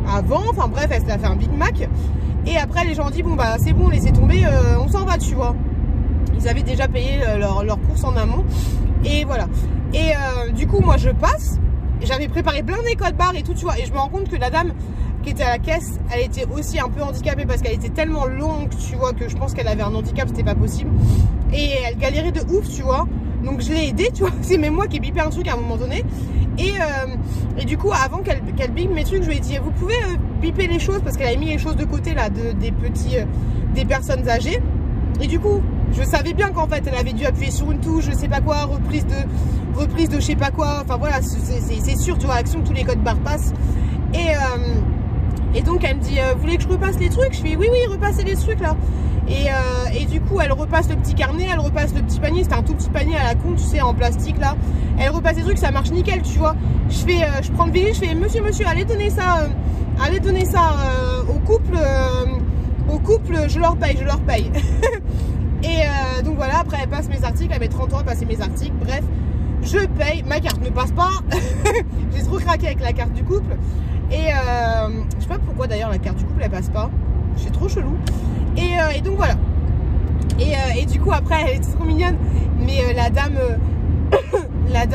avant. Enfin bref, elle s'est fait un Big Mac. Et après, les gens ont dit bon bah c'est bon, laissez tomber, on s'en va, tu vois. Ils avaient déjà payé leur course en amont. Et voilà. Et du coup, moi, je passe. J'avais préparé plein des codes barres et tout, tu vois. Et je me rends compte que la dame qui était à la caisse, elle était aussi un peu handicapée parce qu'elle était tellement longue, tu vois, que je pense qu'elle avait un handicap, c'était pas possible. Et elle galérait de ouf, tu vois. Donc, je l'ai aidée, tu vois. C'est même moi qui ai bipé un truc à un moment donné. Et du coup, avant qu'elle bip mes trucs, je lui ai dit, vous pouvez biper les choses parce qu'elle avait mis les choses de côté, là, des personnes âgées. Et du coup, je savais bien qu'en fait elle avait dû appuyer sur une touche, je sais pas quoi, reprise de je sais pas quoi, enfin voilà, c'est sûr, tu vois, Action, tous les codes barres passent. Et donc elle me dit, vous voulez que je repasse les trucs? Je fais oui, repassez les trucs là. Et du coup elle repasse le petit carnet, elle repasse le petit panier, c'était un tout petit panier à la con, tu sais, en plastique là. Elle repasse les trucs, ça marche nickel, tu vois. Je prends le véhicule, je fais monsieur, allez donner ça au couple, je leur paye. Et donc voilà, après elle passe mes articles, elle met 30 ans à passer mes articles, bref, je paye, ma carte ne passe pas. J'ai trop craqué avec la carte du couple. Et je sais pas pourquoi d'ailleurs la carte du couple elle passe pas. c'est trop chelou. Et donc voilà. Et du coup après elle est trop mignonne, mais la dame la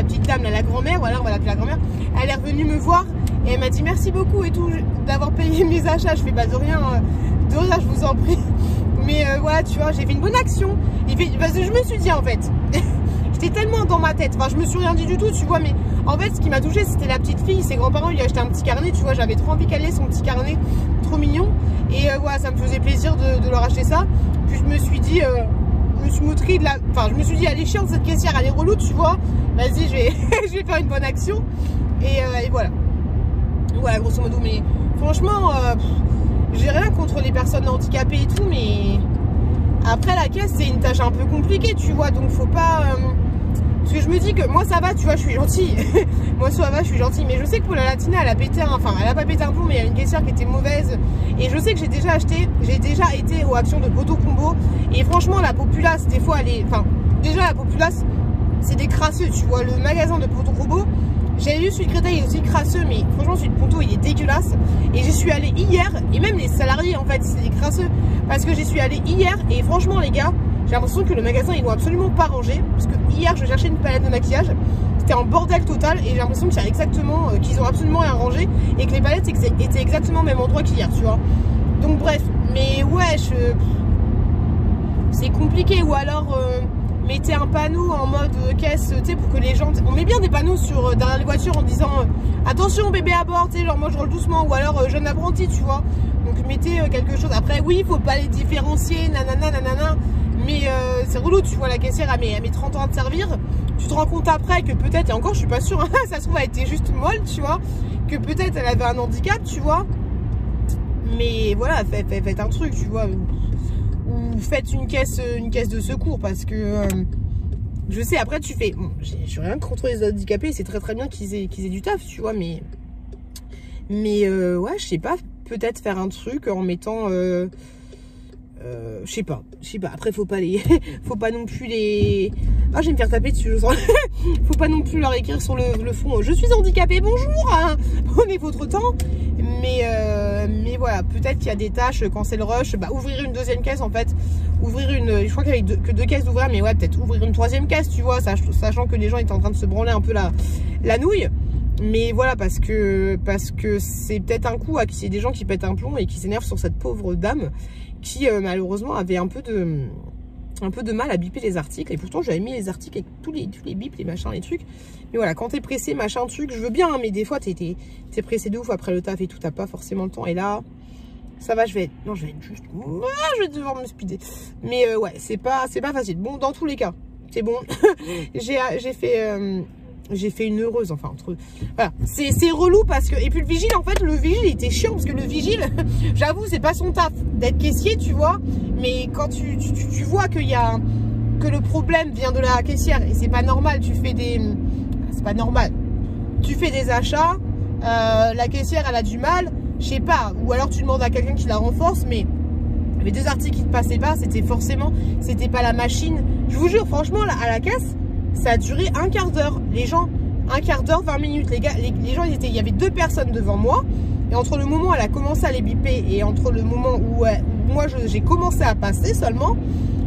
petite dame, la grand-mère, voilà on va l'appeler la grand-mère, elle est revenue me voir et elle m'a dit merci beaucoup et tout d'avoir payé mes achats. Je fais bah de rien, je vous en prie. Mais voilà, tu vois, j'ai fait une bonne action. Parce que je me suis dit en fait, j'étais tellement dans ma tête, enfin je me suis rien dit du tout, tu vois, mais en fait ce qui m'a touché c'était la petite fille, ses grands-parents lui achetaient un petit carnet, tu vois, j'avais trop envie qu'elle ait son petit carnet, trop mignon. Et voilà, ça me faisait plaisir de leur acheter ça. Puis je me suis dit, je me suis motrée de la... Enfin, je me suis dit, elle est chiante cette caissière, elle est relou, tu vois. Vas-y, je vais faire une bonne action. Et voilà. Voilà, grosso modo. Mais franchement, j'ai rien contre les personnes handicapées et tout, mais après la caisse, c'est une tâche un peu compliquée, tu vois. Donc, faut pas... Parce que je me dis que moi ça va, tu vois, je suis gentille. Moi ça va, je suis gentille. Mais je sais que pour la Latina, elle a pété un... Enfin, elle a pas pété un plomb, mais il y a une caissière qui était mauvaise. Et je sais que j'ai déjà été aux actions de Poto Combo. Et franchement, la populace, des fois, elle est... Enfin, déjà la populace, c'est des crasseux, tu vois. Le magasin de Poto Combo, j'ai vu celui de Créteil, il est aussi crasseux. Mais franchement, celui de Ponto, il est dégueulasse. Et j'y suis allée hier. Et même les salariés, en fait, c'est des crasseux. Parce que j'y suis allée hier. Et franchement, les gars... J'ai l'impression que le magasin ils l'ont absolument pas rangé. Parce que hier je cherchais une palette de maquillage. C'était un bordel total. Et j'ai l'impression qu'il y a exactement qu'ils ont absolument rien rangé. Et que les palettes étaient exactement au même endroit qu'hier, tu vois. Donc bref. Mais ouais, c'est compliqué. Ou alors mettez un panneau en mode caisse, tu sais, pour que les gens... On met bien des panneaux derrière les voitures en disant attention bébé à bord, tu sais, genre moi je roule doucement. Ou alors jeune apprenti, tu vois. Donc mettez quelque chose. Après oui, il faut pas les différencier, nanana, nanana. Mais c'est relou, tu vois, la caissière elle met 30 ans à te servir. Tu te rends compte après que peut-être, et encore je suis pas sûre, ça se trouve elle était juste molle, tu vois. Que peut-être elle avait un handicap, tu vois. Mais voilà, faites un truc, tu vois. Ou faites une caisse de secours parce que je sais, après tu fais. Bon, j'ai rien contre les handicapés, c'est très bien qu'ils aient du taf, tu vois, mais ouais, je sais pas, peut-être faire un truc en mettant. Je sais pas, après faut pas non plus les... Ah, je vais me faire taper dessus, je sens. Faut pas non plus leur écrire sur le fond je suis handicapée, bonjour, hein, prenez votre temps. Mais voilà, peut-être qu'il y a des tâches quand c'est le rush, bah ouvrir une deuxième caisse en fait, je crois qu'il y avait que deux caisses d'ouvrir, mais ouais, peut-être ouvrir une troisième caisse, tu vois, sachant que les gens étaient en train de se branler un peu la nouille. Mais voilà, parce que c'est peut-être un coup à qui c'est des gens qui pètent un plomb et qui s'énervent sur cette pauvre dame qui malheureusement avait un peu de mal à biper les articles. Et pourtant j'avais mis les articles avec tous les bips, les machins, les trucs. Mais voilà, quand t'es pressé, machin, truc, je veux bien, hein, mais des fois t'es pressé de ouf après le taf et tout, t'as pas forcément le temps. Et là, ça va, je vais devoir me speeder. Mais ouais, c'est pas facile. Bon, dans tous les cas, c'est bon. J'ai fait une heureuse, enfin, entre... Voilà, c'est relou parce que... Et puis le vigile, en fait, le vigile, il était chiant parce que le vigile, j'avoue, c'est pas son taf d'être caissier, tu vois. Mais quand tu vois que le problème vient de la caissière et c'est pas normal, c'est pas normal. Tu fais des achats, la caissière, elle a du mal, je sais pas. Ou alors tu demandes à quelqu'un qui la renforce, mais... Les deux articles qui ne passaient pas, c'était pas la machine. Je vous jure, franchement, là, à la caisse... Ça a duré un quart d'heure. Les gens, un quart d'heure, 20 minutes. Les gars, les gens, il y avait deux personnes devant moi. Et entre le moment où elle a commencé à les biper et entre le moment où moi j'ai commencé à passer seulement,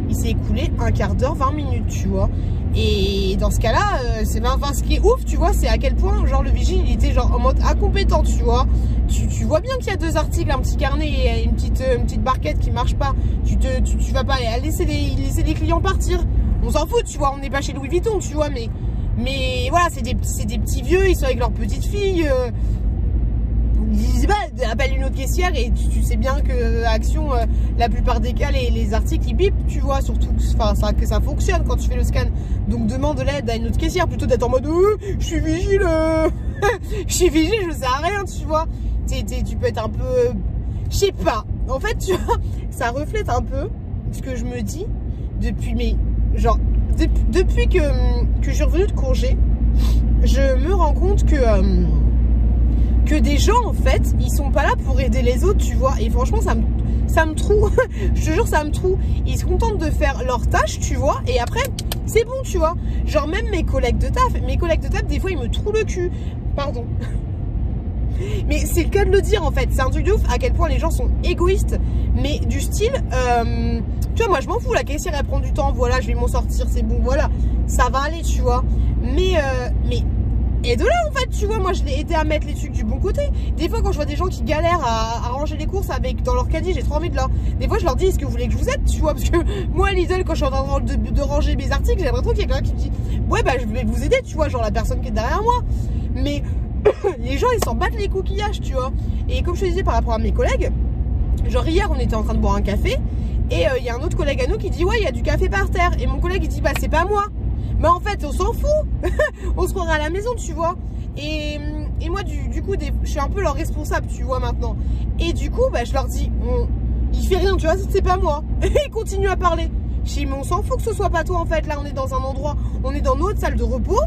il s'est écoulé un quart d'heure, 20 minutes, tu vois. Et dans ce cas-là, ce qui est ouf, tu vois, c'est à quel point, genre, le vigile, il était genre en mode incompétent, tu vois. Tu vois bien qu'il y a deux articles, un petit carnet et une petite barquette qui marche pas. Tu vas pas laisser les clients partir. On s'en fout, tu vois, on n'est pas chez Louis Vuitton, tu vois, mais voilà, c'est des petits vieux, ils sont avec leur petite fille. Ils disent, bah, appelle une autre caissière et tu sais bien que Action, la plupart des cas, les articles, ils bipent, tu vois, surtout que ça fonctionne quand tu fais le scan. Donc demande de l'aide à une autre caissière plutôt d'être en mode, je suis vigile, je suis vigile, je sais à rien, tu vois. Tu peux être un peu, je sais pas. En fait, tu vois, ça reflète un peu ce que je me dis depuis depuis que je suis revenue de congé, je me rends compte que des gens, en fait, ils sont pas là pour aider les autres, tu vois. Et franchement, ça me troue. Je te jure, ça me troue. Ils se contentent de faire leur tâche, tu vois. Et après, c'est bon, tu vois. Genre, même mes collègues de taf, des fois, ils me trouent le cul. Pardon. Mais c'est le cas de le dire en fait. C'est un truc de ouf à quel point les gens sont égoïstes. Mais du style, tu vois, moi je m'en fous. La caissière elle prend du temps, voilà, je vais m'en sortir, c'est bon, voilà. Ça va aller, tu vois. Mais et de là en fait, tu vois, moi je l'ai aidé à mettre les trucs du bon côté. Des fois quand je vois des gens qui galèrent à ranger les courses avec dans leur caddie, j'ai trop envie de leur... Des fois je leur dis, est-ce que vous voulez que je vous aide, tu vois. Parce que moi à Lidl, quand je suis en train de ranger mes articles, j'ai l'impression qu'il y a quelqu'un qui me dit, ouais bah je vais vous aider, tu vois, genre la personne qui est derrière moi. Mais les gens ils s'en battent les coquillages, tu vois. Et comme je te disais par rapport à mes collègues, genre hier on était en train de boire un café et il y a un autre collègue à nous qui dit, ouais il y a du café par terre. Et mon collègue il dit, bah c'est pas moi. Mais en fait on s'en fout. On se croirait à la maison, tu vois. Et moi du coup je suis un peu leur responsable, tu vois, maintenant. Et du coup bah je leur dis, il fait rien, tu vois, c'est pas moi. Et ils continuent à parler. Je dis, mais on s'en fout que ce soit pas toi en fait. Là on est dans un endroit, on est dans notre salle de repos.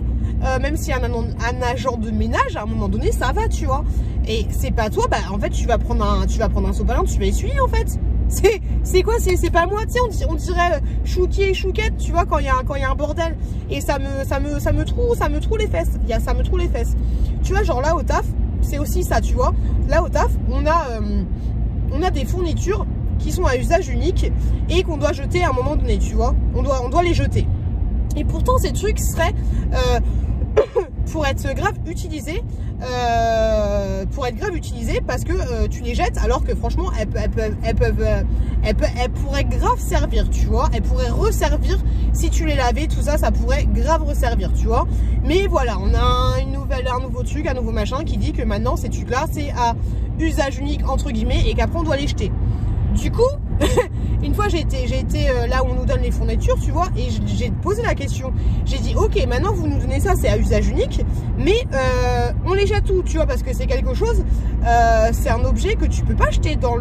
Même s'il y a un agent de ménage, à un moment donné ça va, tu vois. Et c'est pas toi, bah en fait tu vas prendre un seau-balin, tu vas essuyer en fait. C'est quoi, c'est pas moi, tu sais, on dirait Chouki et Chouquette, tu vois, quand il y a un bordel. Et ça me troue les fesses. Ça me troue les fesses. Tu vois, genre là au taf, c'est aussi ça, tu vois. Là au taf, on a des fournitures qui sont à usage unique et qu'on doit jeter à un moment donné, tu vois. On doit les jeter. Et pourtant ces trucs seraient pour être grave utilisés, parce que tu les jettes, alors que franchement elles pourraient grave servir, tu vois. Elles pourraient resservir si tu les lavais, tout ça, ça pourrait grave resservir, tu vois. Mais voilà, on a un nouveau truc, un nouveau machin qui dit que maintenant ces trucs là c'est à usage unique entre guillemets et qu'après on doit les jeter. Du coup, une fois j'ai été là où on nous donne les fournitures, tu vois, et j'ai posé la question. J'ai dit, ok, maintenant vous nous donnez ça, c'est à usage unique, mais on les jette où, tu vois, parce que c'est quelque chose, c'est un objet que tu peux pas jeter dans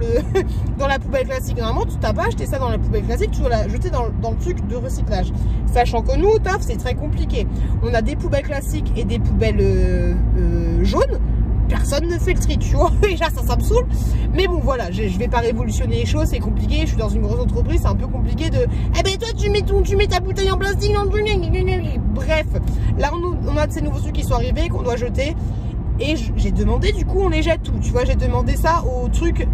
la poubelle classique. Normalement, tu t'as pas acheté ça dans la poubelle classique, tu dois la jeter dans le truc de recyclage. Sachant que nous, au taf, c'est très compliqué. On a des poubelles classiques et des poubelles jaunes. Personne ne fait le tri, tu vois. Déjà ça me saoule. Mais bon voilà, je vais pas révolutionner les choses, c'est compliqué. Je suis dans une grosse entreprise, c'est un peu compliqué de. Eh ben toi tu mets ta bouteille en plastique dans le. Bref, là on a de ces nouveaux trucs qui sont arrivés, qu'on doit jeter. Et j'ai demandé, du coup on les jette tout. Tu vois, j'ai demandé ça au truc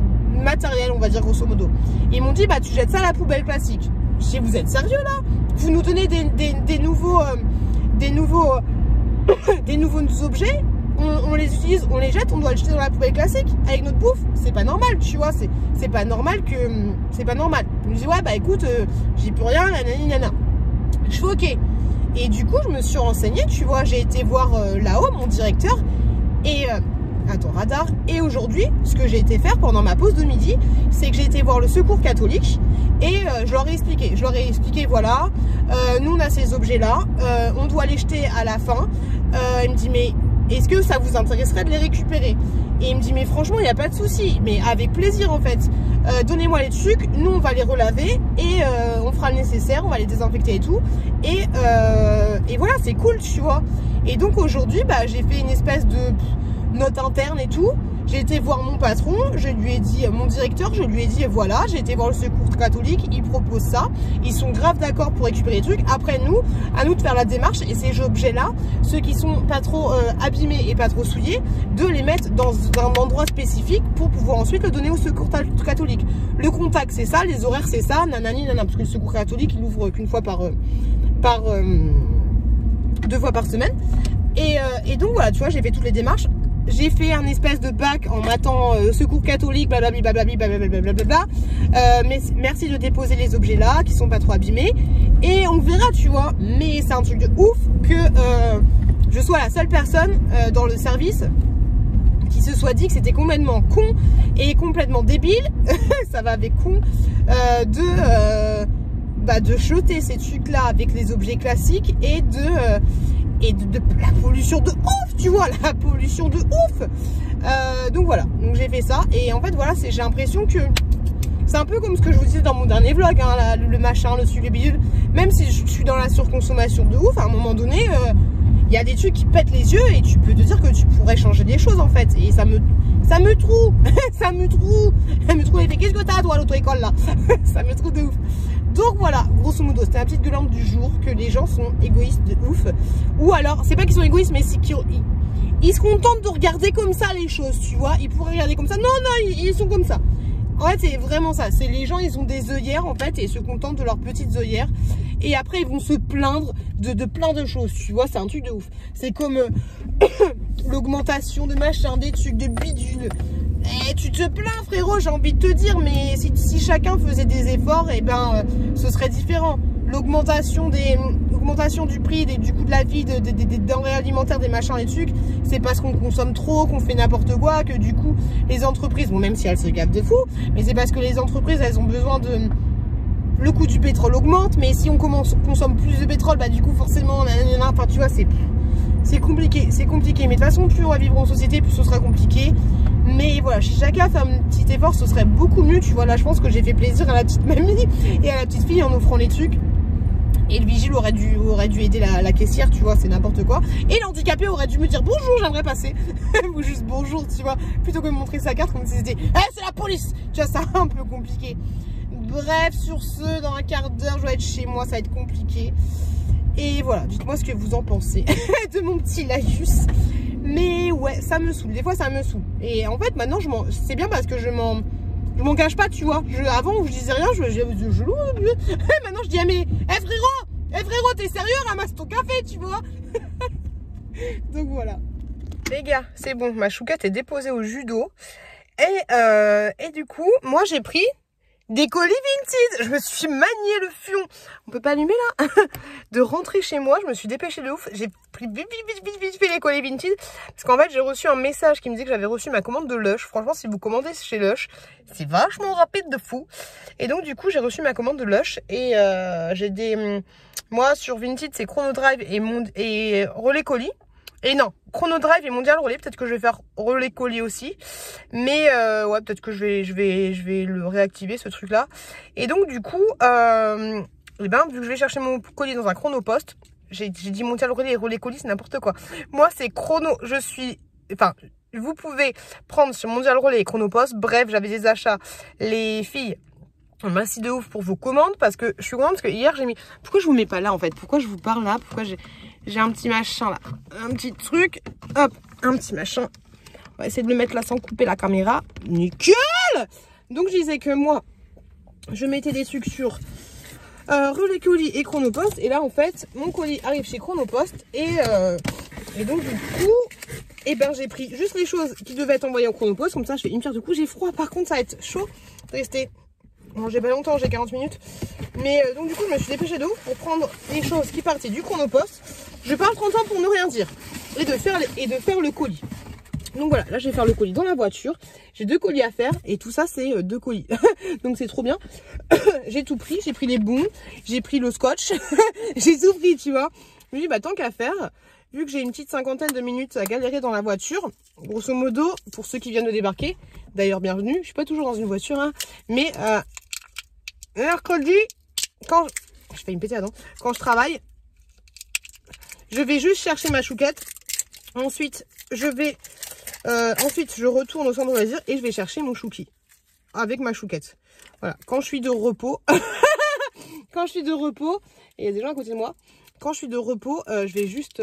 matériel, on va dire grosso modo. Et ils m'ont dit, bah tu jettes ça à la poubelle classique. Je dis, vous êtes sérieux là? Vous nous donnez des nouveaux objets, on les utilise, on les jette, on doit le jeter dans la poubelle classique avec notre bouffe. C'est pas normal, tu vois. C'est pas normal que. C'est pas normal. Je me dis, ouais, bah écoute, j'ai plus rien, nanani, nana. Je fais ok. Et du coup, je me suis renseignée, tu vois. J'ai été voir là-haut mon directeur. Et. Attends, radar. Et aujourd'hui, ce que j'ai été faire pendant ma pause de midi, c'est que j'ai été voir le Secours catholique. Et je leur ai expliqué. Voilà, nous on a ces objets-là, on doit les jeter à la fin. Il me dit, mais est-ce que ça vous intéresserait de les récupérer? Et il me dit, mais franchement, il n'y a pas de souci, mais avec plaisir en fait. Donnez-moi les trucs, nous on va les relaver et on fera le nécessaire, on va les désinfecter et tout. Et voilà, c'est cool, tu vois. Et donc aujourd'hui, bah, j'ai fait une espèce de note interne et tout. J'ai été voir mon patron, je lui ai dit, mon directeur, je lui ai dit, voilà, j'ai été voir le Secours catholique, ils proposent ça, ils sont grave d'accord pour récupérer les trucs. Après à nous de faire la démarche et ces objets-là, ceux qui sont pas trop abîmés et pas trop souillés, de les mettre dans un endroit spécifique pour pouvoir ensuite le donner au Secours catholique. Le contact c'est ça, les horaires c'est ça, nanani nanana, parce que le Secours catholique il ouvre qu'une fois 2 fois par semaine. Et donc voilà, tu vois, j'ai fait toutes les démarches. J'ai fait un espèce de bac en m'attendant Secours catholique, blablabla, blablabla. Merci de déposer les objets là, qui sont pas trop abîmés. Et on verra, tu vois. Mais c'est un truc de ouf que je sois la seule personne dans le service qui se soit dit que c'était complètement con et complètement débile. Ça va avec con de jeter ces trucs là avec les objets classiques et de la pollution de ouf, tu vois, la pollution de ouf. Donc voilà, donc j'ai fait ça et en fait voilà, j'ai l'impression que c'est un peu comme ce que je vous disais dans mon dernier vlog, hein, le machin, le suivi bidule. Même si je suis dans la surconsommation de ouf, à un moment donné, il y a des trucs qui pètent les yeux et tu peux te dire que tu pourrais changer des choses en fait. Et ça me trouve, ça me trouve. Qu'est-ce que t'as toi à l'auto-école là? Ça me trouve de ouf. Donc voilà, grosso modo, c'était la petite gueulante du jour, que les gens sont égoïstes de ouf. Ou alors, c'est pas qu'ils sont égoïstes, mais c'est qu'ils ils se contentent de regarder comme ça les choses, tu vois. Ils pourraient regarder comme ça. Non, non, ils sont comme ça. En fait, c'est vraiment ça. C'est les gens, ils ont des œillères, en fait, et ils se contentent de leurs petites œillères. Et après, ils vont se plaindre de plein de choses, tu vois. C'est un truc de ouf. C'est comme l'augmentation de machin, des trucs, de bidule. Et tu te plains, frérot, j'ai envie de te dire. Mais si chacun faisait des efforts, eh ben, ce serait différent. L'augmentation du prix, du coût de la vie, des denrées alimentaires, des machins, des trucs, c'est parce qu'on consomme trop, qu'on fait n'importe quoi, que du coup, les entreprises, bon, même si elles se gavent de fou, mais c'est parce que les entreprises, elles ont besoin de... Le coût du pétrole augmente, mais si on consomme plus de pétrole, bah du coup, forcément, enfin, tu vois, c'est compliqué, c'est compliqué. Mais de toute façon, plus on va vivre en société, plus ce sera compliqué. Mais voilà, si chacun fait un petit effort, ce serait beaucoup mieux. Tu vois, là, je pense que j'ai fait plaisir à la petite mamie et à la petite fille en offrant les trucs. Et le vigile aurait dû aider la caissière, tu vois, c'est n'importe quoi. Et l'handicapé aurait dû me dire bonjour, j'aimerais passer. Ou juste bonjour, tu vois, plutôt que de montrer sa carte comme si c'était c'est la police. Tu vois, c'est un peu compliqué. Bref, sur ce, dans un quart d'heure, je vais être chez moi, ça va être compliqué. Et voilà, dites-moi ce que vous en pensez de mon petit laïus. Mais ouais, ça me saoule, des fois ça me saoule. Et en fait, maintenant, c'est bien parce que je m'en cache pas, tu vois. Avant, où je disais rien, je loue. Maintenant, je dis, mais frérot, t'es sérieux, ramasse ton café, tu vois. Donc voilà. Les gars, c'est bon, ma chouquette est déposée au judo. Et du coup, moi, j'ai pris des colis vintage. Je me suis manié le fion. On peut pas allumer là. De rentrer chez moi, je me suis dépêchée de ouf. J'ai pris vite fait les colis vintage. Parce qu'en fait, j'ai reçu un message qui me disait que j'avais reçu ma commande de Lush. Franchement, si vous commandez chez Lush, c'est vachement rapide de fou. Et donc, du coup, j'ai reçu ma commande de Lush. Et j'ai des... Moi, sur Vinted, c'est Chrono Drive et Relais Colis. Et non, Chrono Drive et Mondial Relais, peut-être que je vais faire Relais Colis aussi. Mais ouais, peut-être que je vais le réactiver, ce truc-là. Et donc, du coup, eh ben, vu que je vais chercher mon colis dans un Chronopost, j'ai dit Mondial Relais et Relais Colis, c'est n'importe quoi. Moi, c'est Chrono, enfin, vous pouvez prendre sur Mondial Relais et Chronopost. Bref, j'avais des achats. Les filles, merci de ouf pour vos commandes, parce que je suis contente, parce que hier, j'ai mis... Pourquoi je vous mets pas là, en fait? Pourquoi je vous parle là? Pourquoi j'ai un petit machin là, un petit truc, hop, un petit machin. On va essayer de le mettre là sans couper la caméra. Nickel! Donc je disais que moi, je mettais des trucs sur Relais Colis et Chronopost. Et là en fait, mon colis arrive chez Chronopost. Et donc du coup, eh ben, j'ai pris juste les choses qui devaient être envoyées au Chronopost. Comme ça, je fais une pierre de coups. J'ai froid, par contre ça va être chaud. Restez. Bon, j'ai pas longtemps, j'ai 40 minutes. Mais donc du coup, je me suis dépêchée de ouf pour prendre les choses qui partaient du Chronopost. Je parle 30 ans pour ne rien dire. Et de faire le colis. Donc voilà, là je vais faire le colis dans la voiture. J'ai 2 colis à faire et tout ça c'est 2 colis. Donc c'est trop bien. J'ai tout pris, j'ai pris les bons, j'ai pris le scotch. J'ai tout pris, tu vois. Je me dis, bah tant qu'à faire, vu que j'ai une petite 50aine de minutes à galérer dans la voiture, grosso modo, pour ceux qui viennent de débarquer, d'ailleurs bienvenue, je suis pas toujours dans une voiture, hein, mais mercredi, quand je fais une pétée, quand je travaille, je vais juste chercher ma chouquette. Ensuite, je retourne au centre de loisirs et je vais chercher mon chouki avec ma chouquette. Voilà. Quand je suis de repos, quand je suis de repos, et il y a des gens à côté de moi. Quand je suis de repos, je vais juste...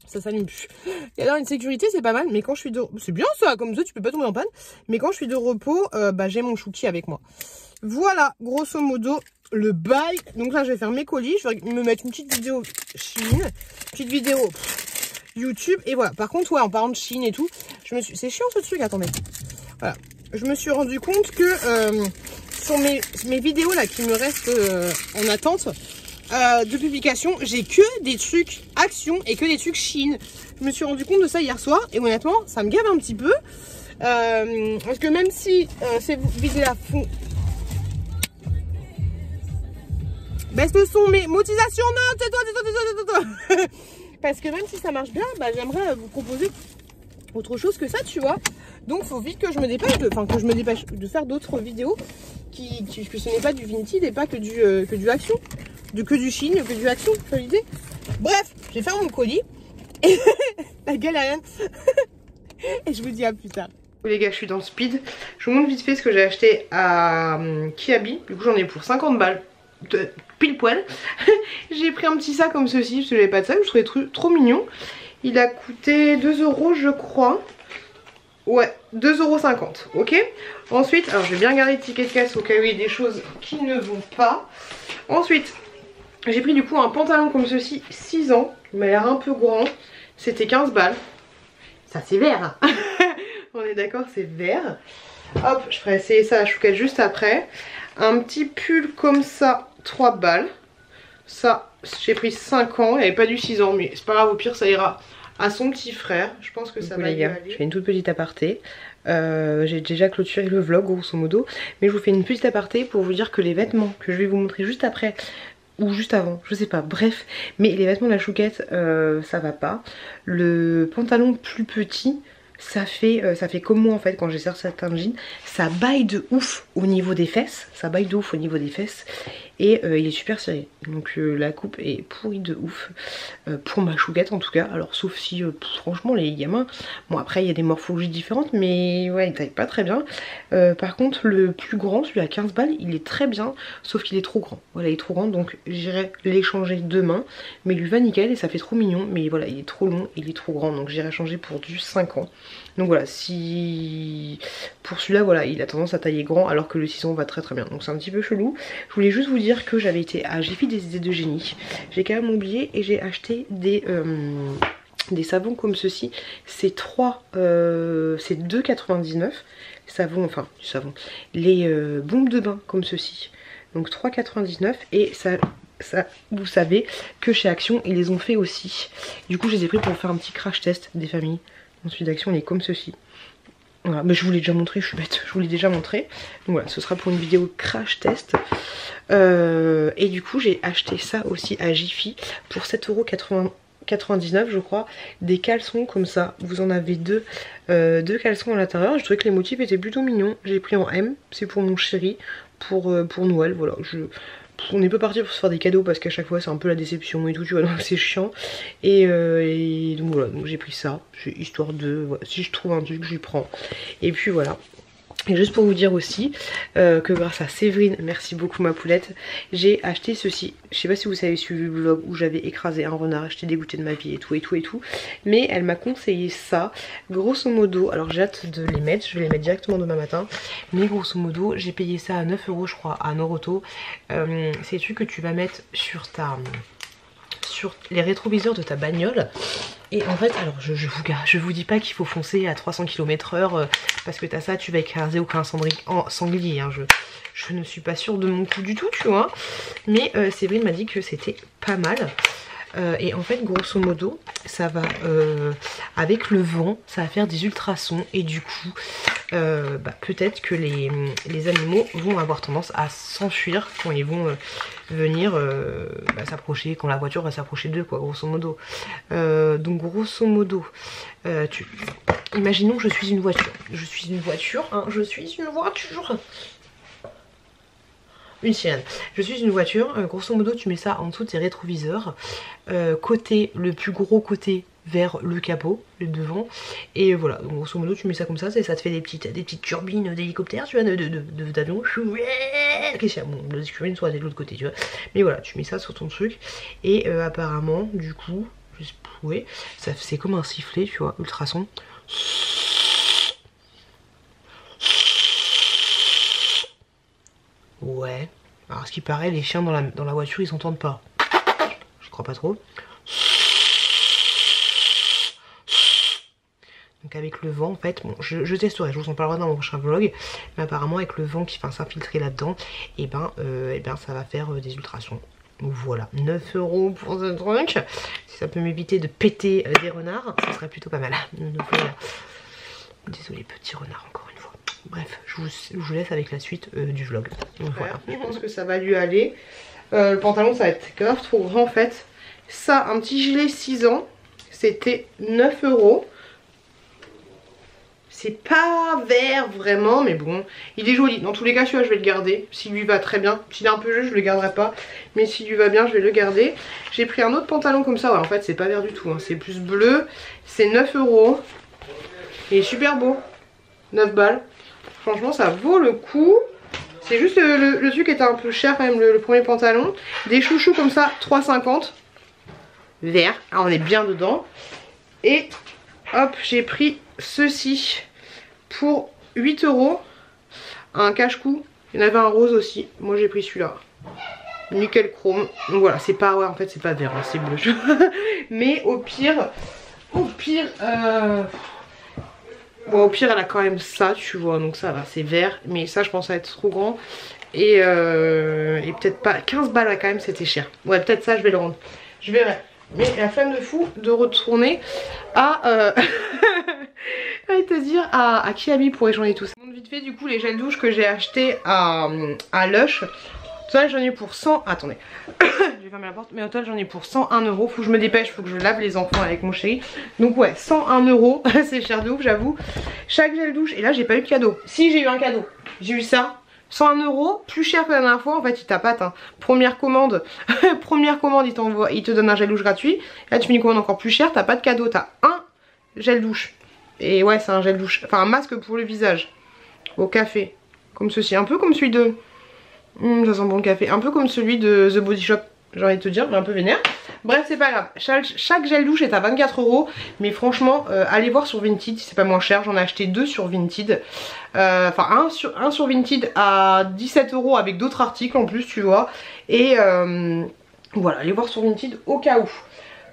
ça s'allume plus. Et alors une sécurité, c'est pas mal, mais quand je suis de... C'est bien ça, comme ça tu peux pas tomber en panne. Mais quand je suis de repos, bah, j'ai mon chouki avec moi. Voilà, grosso modo, le bail. Donc là, je vais faire mes colis. Je vais me mettre une petite vidéo Chine, petite vidéo YouTube. Et voilà, par contre, ouais, en parlant de Chine et tout, c'est chiant ce truc, attendez. Voilà, je me suis rendu compte que sur mes vidéos là qui me restent en attente de publication, j'ai que des trucs action et que des trucs Chine. Je me suis rendu compte de ça hier soir et honnêtement, ça me gave un petit peu. Parce que même si ces vidéos là font... Baisse le son, mais motivation, non, tais-toi. Parce que même si ça marche bien, bah, j'aimerais vous proposer autre chose que ça, tu vois. Donc, faut vite que je me dépêche de faire d'autres vidéos que ce n'est pas du vintage et pas que du action. Que du Chine, que du action, c'est l'idée. Bref, je vais faire mon colis. Et la galérienne. Et je vous dis à plus tard. Les gars, je suis dans le speed. Je vous montre vite fait ce que j'ai acheté à Kiabi. Du coup, j'en ai pour 50 balles. Pile poil. J'ai pris un petit sac comme ceci parce que j'avais pas de sac, je trouvais trop mignon. Il a coûté 2 € je crois. Ouais, 2,50 €, ok. Ensuite, alors je vais bien garder le ticket de caisse au cas où il y a des choses qui ne vont pas. Ensuite, j'ai pris du coup un pantalon comme ceci, 6 ans. Il m'a l'air un peu grand. C'était 15 balles. Ça c'est vert. On est d'accord, c'est vert. Hop, je ferai essayer ça à la chouquette juste après. Un petit pull comme ça, 3 balles. Ça, j'ai pris 5 ans. Il n'y avait pas du 6 ans, mais c'est pas grave, au pire ça ira à son petit frère. Je pense que ça va y aller. Je fais une toute petite aparté. J'ai déjà clôturé le vlog grosso modo, mais je vous fais une petite aparté pour vous dire que les vêtements que je vais vous montrer juste après ou juste avant, je sais pas, bref, mais les vêtements de la chouquette ça va pas. Le pantalon plus petit, ça fait comme moi en fait quand j'ai sorti certains jeans, ça baille de ouf au niveau des fesses, et il est super serré, donc la coupe est pourrie de ouf pour ma chouquette en tout cas. Alors sauf si franchement les gamins, bon après il y a des morphologies différentes, mais ouais il taille pas très bien. Par contre le plus grand, celui à 15 balles, il est très bien, sauf qu'il est trop grand, voilà il est trop grand, donc j'irai l'échanger demain, mais il lui va nickel et ça fait trop mignon, mais voilà il est trop long, il est trop grand, donc j'irai changer pour du 5 ans. Donc voilà, si pour celui-là voilà il a tendance à tailler grand alors que le 6 ans va très très bien, donc c'est un petit peu chelou. Je voulais juste vous dire que j'avais été à J'ai fait des idées de génie, j'ai quand même oublié et j'ai acheté des savons comme ceci. C'est 2,99 savons, enfin du savon, les bombes de bain comme ceci, donc 3,99 et ça vous savez que chez Action ils les ont fait aussi, du coup je les ai pris pour faire un petit crash test des familles. Ensuite d'Action il est comme ceci. Voilà, mais je vous l'ai déjà montré, je suis bête, je vous l'ai déjà montré. Donc voilà, ce sera pour une vidéo crash test. Et du coup j'ai acheté ça aussi à Jiffy pour 7,99 € je crois. Des caleçons comme ça, vous en avez deux caleçons à l'intérieur. Je trouvais que les motifs étaient plutôt mignons. J'ai pris en M, c'est pour mon chéri, pour Noël, voilà. On n'est pas parti pour se faire des cadeaux parce qu'à chaque fois c'est un peu la déception et tout, tu vois, donc c'est chiant. Et donc voilà, donc j'ai pris ça, histoire de, voilà, si je trouve un truc, je lui prends. Et puis voilà. Et juste pour vous dire aussi que grâce à Séverine, merci beaucoup ma poulette, j'ai acheté ceci. Je sais pas si vous avez suivi le vlog où j'avais écrasé un renard, j'étais dégoûtée de ma vie et tout et tout et tout. Mais elle m'a conseillé ça, grosso modo, alors j'ai hâte de les mettre, je vais les mettre directement demain matin. Mais grosso modo, j'ai payé ça à 9 € je crois, à Noroto. C'est des trucs que tu vas mettre sur les rétroviseurs de ta bagnole. Et en fait, alors je vous dis pas qu'il faut foncer à 300 km/h parce que t'as ça, tu vas écraser aucun sanglier, hein. Je ne suis pas sûre de mon coup du tout, tu vois. Mais Séverine m'a dit que c'était pas mal. Et en fait grosso modo ça va avec le vent ça va faire des ultrasons et du coup peut-être que les animaux vont avoir tendance à s'enfuir quand ils vont venir s'approcher, quand la voiture va s'approcher d'eux quoi, grosso modo. Donc grosso modo imaginons que je suis une voiture, une sirène. Je suis une voiture, grosso modo tu mets ça en dessous de tes rétroviseurs, côté, le plus gros côté vers le capot, le devant, et voilà, donc grosso modo tu mets ça comme ça, et ça te fait des petites turbines d'hélicoptère, tu vois, d'avion, bon, le turbine soit de l'autre côté, tu vois, mais voilà, tu mets ça sur ton truc, et apparemment, du coup, ouais, c'est comme un sifflet, tu vois, ultrason. Ouais, alors ce qui paraît, les chiens dans la voiture ils s'entendent pas. Je crois pas trop. Donc avec le vent en fait, bon, je testerai, je vous en parlerai dans mon prochain vlog. Mais apparemment avec le vent qui va s'infiltrer là-dedans, et ben ça va faire des ultrasons. Donc voilà, 9 € pour ce truc. Si ça peut m'éviter de péter des renards, ça serait plutôt pas mal. Donc voilà. Désolé petit renard encore une fois. Bref, je vous laisse avec la suite du vlog. Donc, voilà. Je pense que ça va lui aller. Le pantalon ça va être grave trop grand en fait. Ça, un petit gilet 6 ans, c'était 9 €. C'est pas vert vraiment, mais bon, il est joli. Dans tous les cas, celui-là, je vais le garder. S'il lui va très bien. S'il est un peu jeu, je le garderai pas. Mais s'il lui va bien, je vais le garder. J'ai pris un autre pantalon comme ça. Ouais, en fait, c'est pas vert du tout, hein. C'est plus bleu. C'est 9 €. Il est super beau. 9 balles. Franchement, ça vaut le coup. C'est juste le truc était un peu cher quand même, le premier pantalon. Des chouchous comme ça, 3,50 €. Vert. Ah, on est bien dedans. Et hop, j'ai pris ceci pour 8 €. Un cache-cou. Il y en avait un rose aussi. Moi j'ai pris celui-là. Nickel chrome. Donc voilà, c'est pas... Ouais, en fait c'est pas vert, hein, c'est bleu. Mais au pire... Bon, au pire elle a quand même ça, tu vois. Donc ça va, c'est vert. Mais ça je pense à être trop grand. Et peut-être pas... 15 balles là, quand même, c'était cher. Ouais, peut-être ça je vais le rendre. Je verrai. Mais la flemme de fou de retourner à... Allez te dire à Kiabi pour échanger tout ça. Vite fait du coup les gels douche que j'ai acheté à Lush. Au total j'en ai pour 100... Attendez. Je vais fermer la porte. Mais au total j'en ai pour 101 €. Faut que je me dépêche, faut que je lave les enfants avec mon chéri. Donc ouais, 101 €. C'est cher de ouf, j'avoue. Chaque gel douche. Et là j'ai pas eu de cadeau. Si, j'ai eu un cadeau. J'ai eu ça. 101 €, plus cher que la dernière fois. En fait il tapate hein. Première commande. Première commande il te donne un gel douche gratuit. Là tu fais une commande encore plus chère. T'as pas de cadeau. T'as un gel douche. Et ouais c'est un gel douche. Enfin un masque pour le visage. Au café. Comme ceci. Un peu comme celui de... ça sent bon le café. Un peu comme celui de The Body Shop. J'ai envie de te dire. Mais un peu vénère. Bref c'est pas grave. Chaque gel douche est à 24 €. Mais franchement allez voir sur Vinted si c'est pas moins cher. J'en ai acheté 2 sur Vinted. Enfin un sur Vinted à 17 € avec d'autres articles en plus tu vois. Et voilà, allez voir sur Vinted au cas où.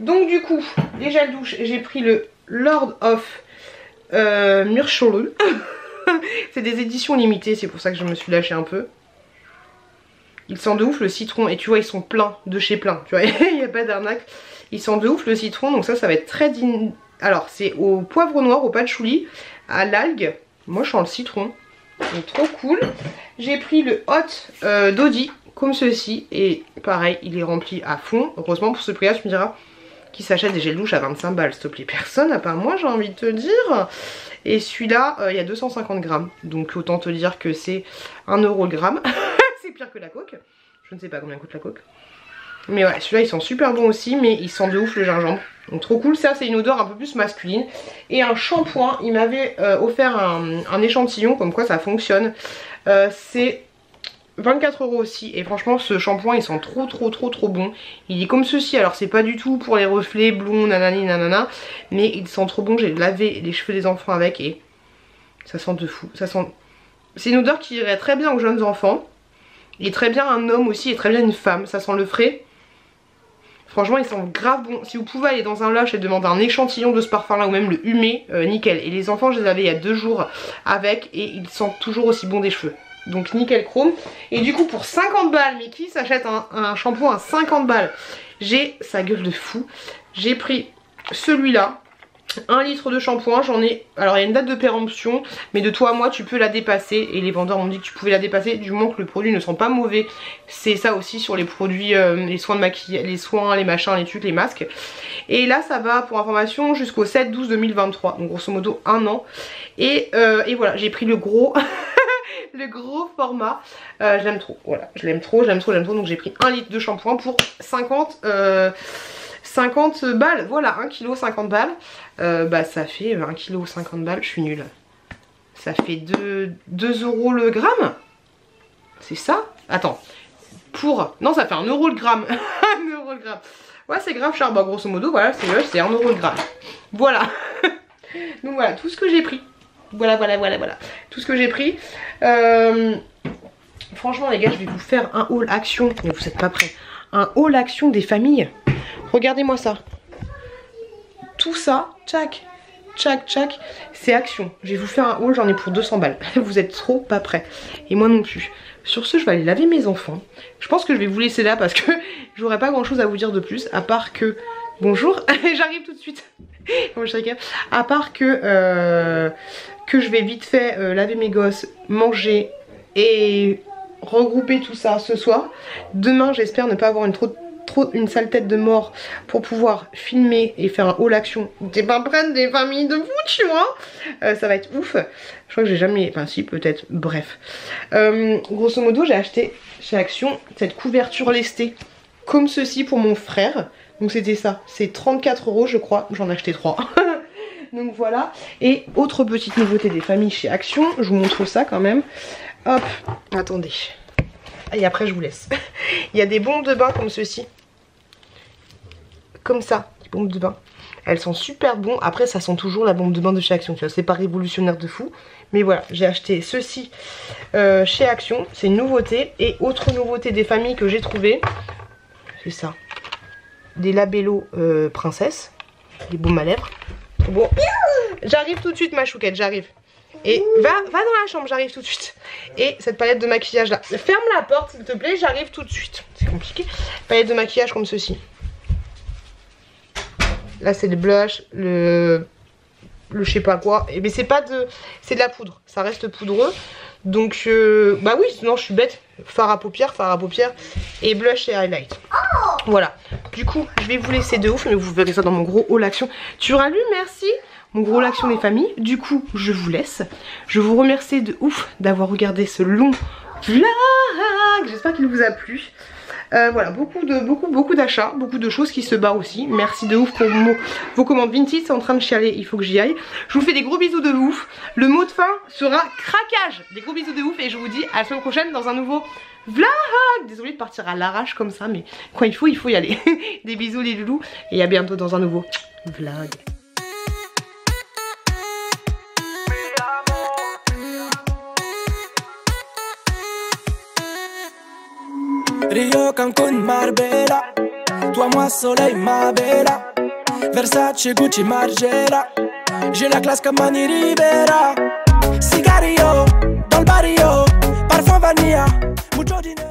Donc du coup les gels douche j'ai pris le Lord of Murcholu. C'est des éditions limitées, c'est pour ça que je me suis lâchée un peu. Ils sentent de ouf le citron. Et tu vois ils sont pleins de chez plein. Tu vois il n'y a pas d'arnaque. Ils sentent de ouf le citron. Donc ça va être très digne. Alors c'est au poivre noir, au patchouli, à l'algue. Moi je sens le citron. Donc trop cool. J'ai pris le hot d'Audi comme ceci. Et pareil il est rempli à fond. Heureusement pour ce prix là tu me diras qui s'achète des gels douche à 25 balles s'il te plaît. Personne à part moi j'ai envie de te dire. Et celui-là il y a 250 grammes. Donc autant te dire que c'est 1 € le gramme. C'est pire que la coke. Je ne sais pas combien coûte la coke. Mais ouais celui-là il sent super bon aussi. Mais il sent de ouf le gingembre. Donc trop cool. Ça c'est une odeur un peu plus masculine. Et un shampoing. Il m'avait offert un échantillon comme quoi ça fonctionne. C'est 24 € aussi. Et franchement ce shampoing il sent trop bon. Il est comme ceci. Alors c'est pas du tout pour les reflets blonds nanani nanana. Mais il sent trop bon. J'ai lavé les cheveux des enfants avec. Et ça sent de fou. Ça sent... C'est une odeur qui irait très bien aux jeunes enfants. Et très bien un homme aussi. Et très bien une femme. Ça sent le frais. Franchement il sent grave bon. Si vous pouvez aller dans un Lush et demander un échantillon de ce parfum là. Ou même le humé, nickel. Et les enfants je les avais il y a 2 jours avec. Et ils sentent toujours aussi bon des cheveux. Donc nickel chrome. Et du coup pour 50 balles, mais qui s'achète un shampoing à 50 balles? J'ai sa gueule de fou. J'ai pris celui-là. 1 litre de shampoing, j'en ai... Alors il y a une date de péremption, mais de toi à moi tu peux la dépasser. Et les vendeurs m'ont dit que tu pouvais la dépasser du moment que le produit ne sent pas mauvais. C'est ça aussi sur les produits, les soins de maquillage, les soins, les machins, les trucs, les masques. Et là ça va pour information jusqu'au 7/12/2023. Donc grosso modo 1 an. Et voilà, j'ai pris le gros... le gros format. J'aime trop, voilà, je l'aime trop. Donc j'ai pris 1 litre de shampoing pour 50 balles. Voilà, 1 kg 50 balles. Bah ça fait 1 kg 50 balles, je suis nulle. Ça fait 2 € le gramme. C'est ça? Attends. Non, ça fait 1 € le gramme. 1 € le gramme. Ouais, c'est grave cher. Bah grosso modo, voilà, c'est 1 € le gramme. Voilà. Donc voilà, tout ce que j'ai pris. Voilà. Tout ce que j'ai pris. Franchement les gars, je vais vous faire un haul action. Mais vous n'êtes pas prêts. Un haul action des familles. Regardez-moi ça. Tout ça, tchac, c'est action. Je vais vous faire un haul, j'en ai pour 200 balles. Vous êtes trop pas prêts. Et moi non plus. Sur ce, je vais aller laver mes enfants. Je pense que je vais vous laisser là parce que j'aurais pas grand chose à vous dire de plus. À part que... Bonjour, j'arrive tout de suite. À part que je vais vite fait laver mes gosses, manger et regrouper tout ça ce soir. Demain j'espère ne pas avoir une sale tête de mort pour pouvoir filmer et faire un haul action. T'es pas prête des familles de vous, tu vois. Ça va être ouf. Je crois que j'ai jamais... Enfin si, peut-être. Bref. Grosso modo, j'ai acheté chez Action cette couverture lestée comme ceci pour mon frère. Donc c'était ça. C'est 34 € je crois. J'en ai acheté 3. Donc voilà. Et autre petite nouveauté des familles chez Action. Je vous montre ça quand même. Hop. Attendez. Et après je vous laisse. Il y a des bombes de bain comme ceci. Comme ça. Des bombes de bain. Elles sont super bon. Après ça sent toujours la bombe de bain de chez Action, tu vois, c'est pas révolutionnaire de fou. Mais voilà, j'ai acheté ceci chez Action, c'est une nouveauté. Et autre nouveauté des familles que j'ai trouvé, c'est ça. Des labellos princesse, des baumes à lèvres. Bon, j'arrive tout de suite ma chouquette, j'arrive. Et va dans la chambre, j'arrive tout de suite. Et cette palette de maquillage là, ferme la porte s'il te plaît, j'arrive tout de suite. C'est compliqué. Palette de maquillage comme ceci. Là c'est le blush, le je sais pas quoi. Et mais c'est pas de, c'est de la poudre, ça reste poudreux. Donc bah oui, non je suis bête. Fard à paupières et blush et highlight. Voilà. Du coup je vais vous laisser de ouf, mais vous verrez ça dans mon gros haul action. Tu auras lu, merci. Mon gros haul action des familles. Du coup je vous laisse. Je vous remercie de ouf d'avoir regardé ce long vlog. J'espère qu'il vous a plu. Voilà, beaucoup d'achats, beaucoup de choses qui se barrent aussi. Merci de ouf pour vos commandes Vinted, c'est en train de chialer, il faut que j'y aille. Je vous fais des gros bisous de ouf. Le mot de fin sera craquage. Des gros bisous de ouf et je vous dis à la semaine prochaine dans un nouveau vlog. Désolée de partir à l'arrache comme ça, mais quand il faut y aller. Des bisous les loulous et à bientôt dans un nouveau vlog. Rio, Cancun, Marbella. Toi, moi, soleil, ma bella. Versace, Gucci, Margiela. J'ai la classe comme Manny Rivera. Cigarillo, dans le barrio. Parfum vanilla, mucho dinero.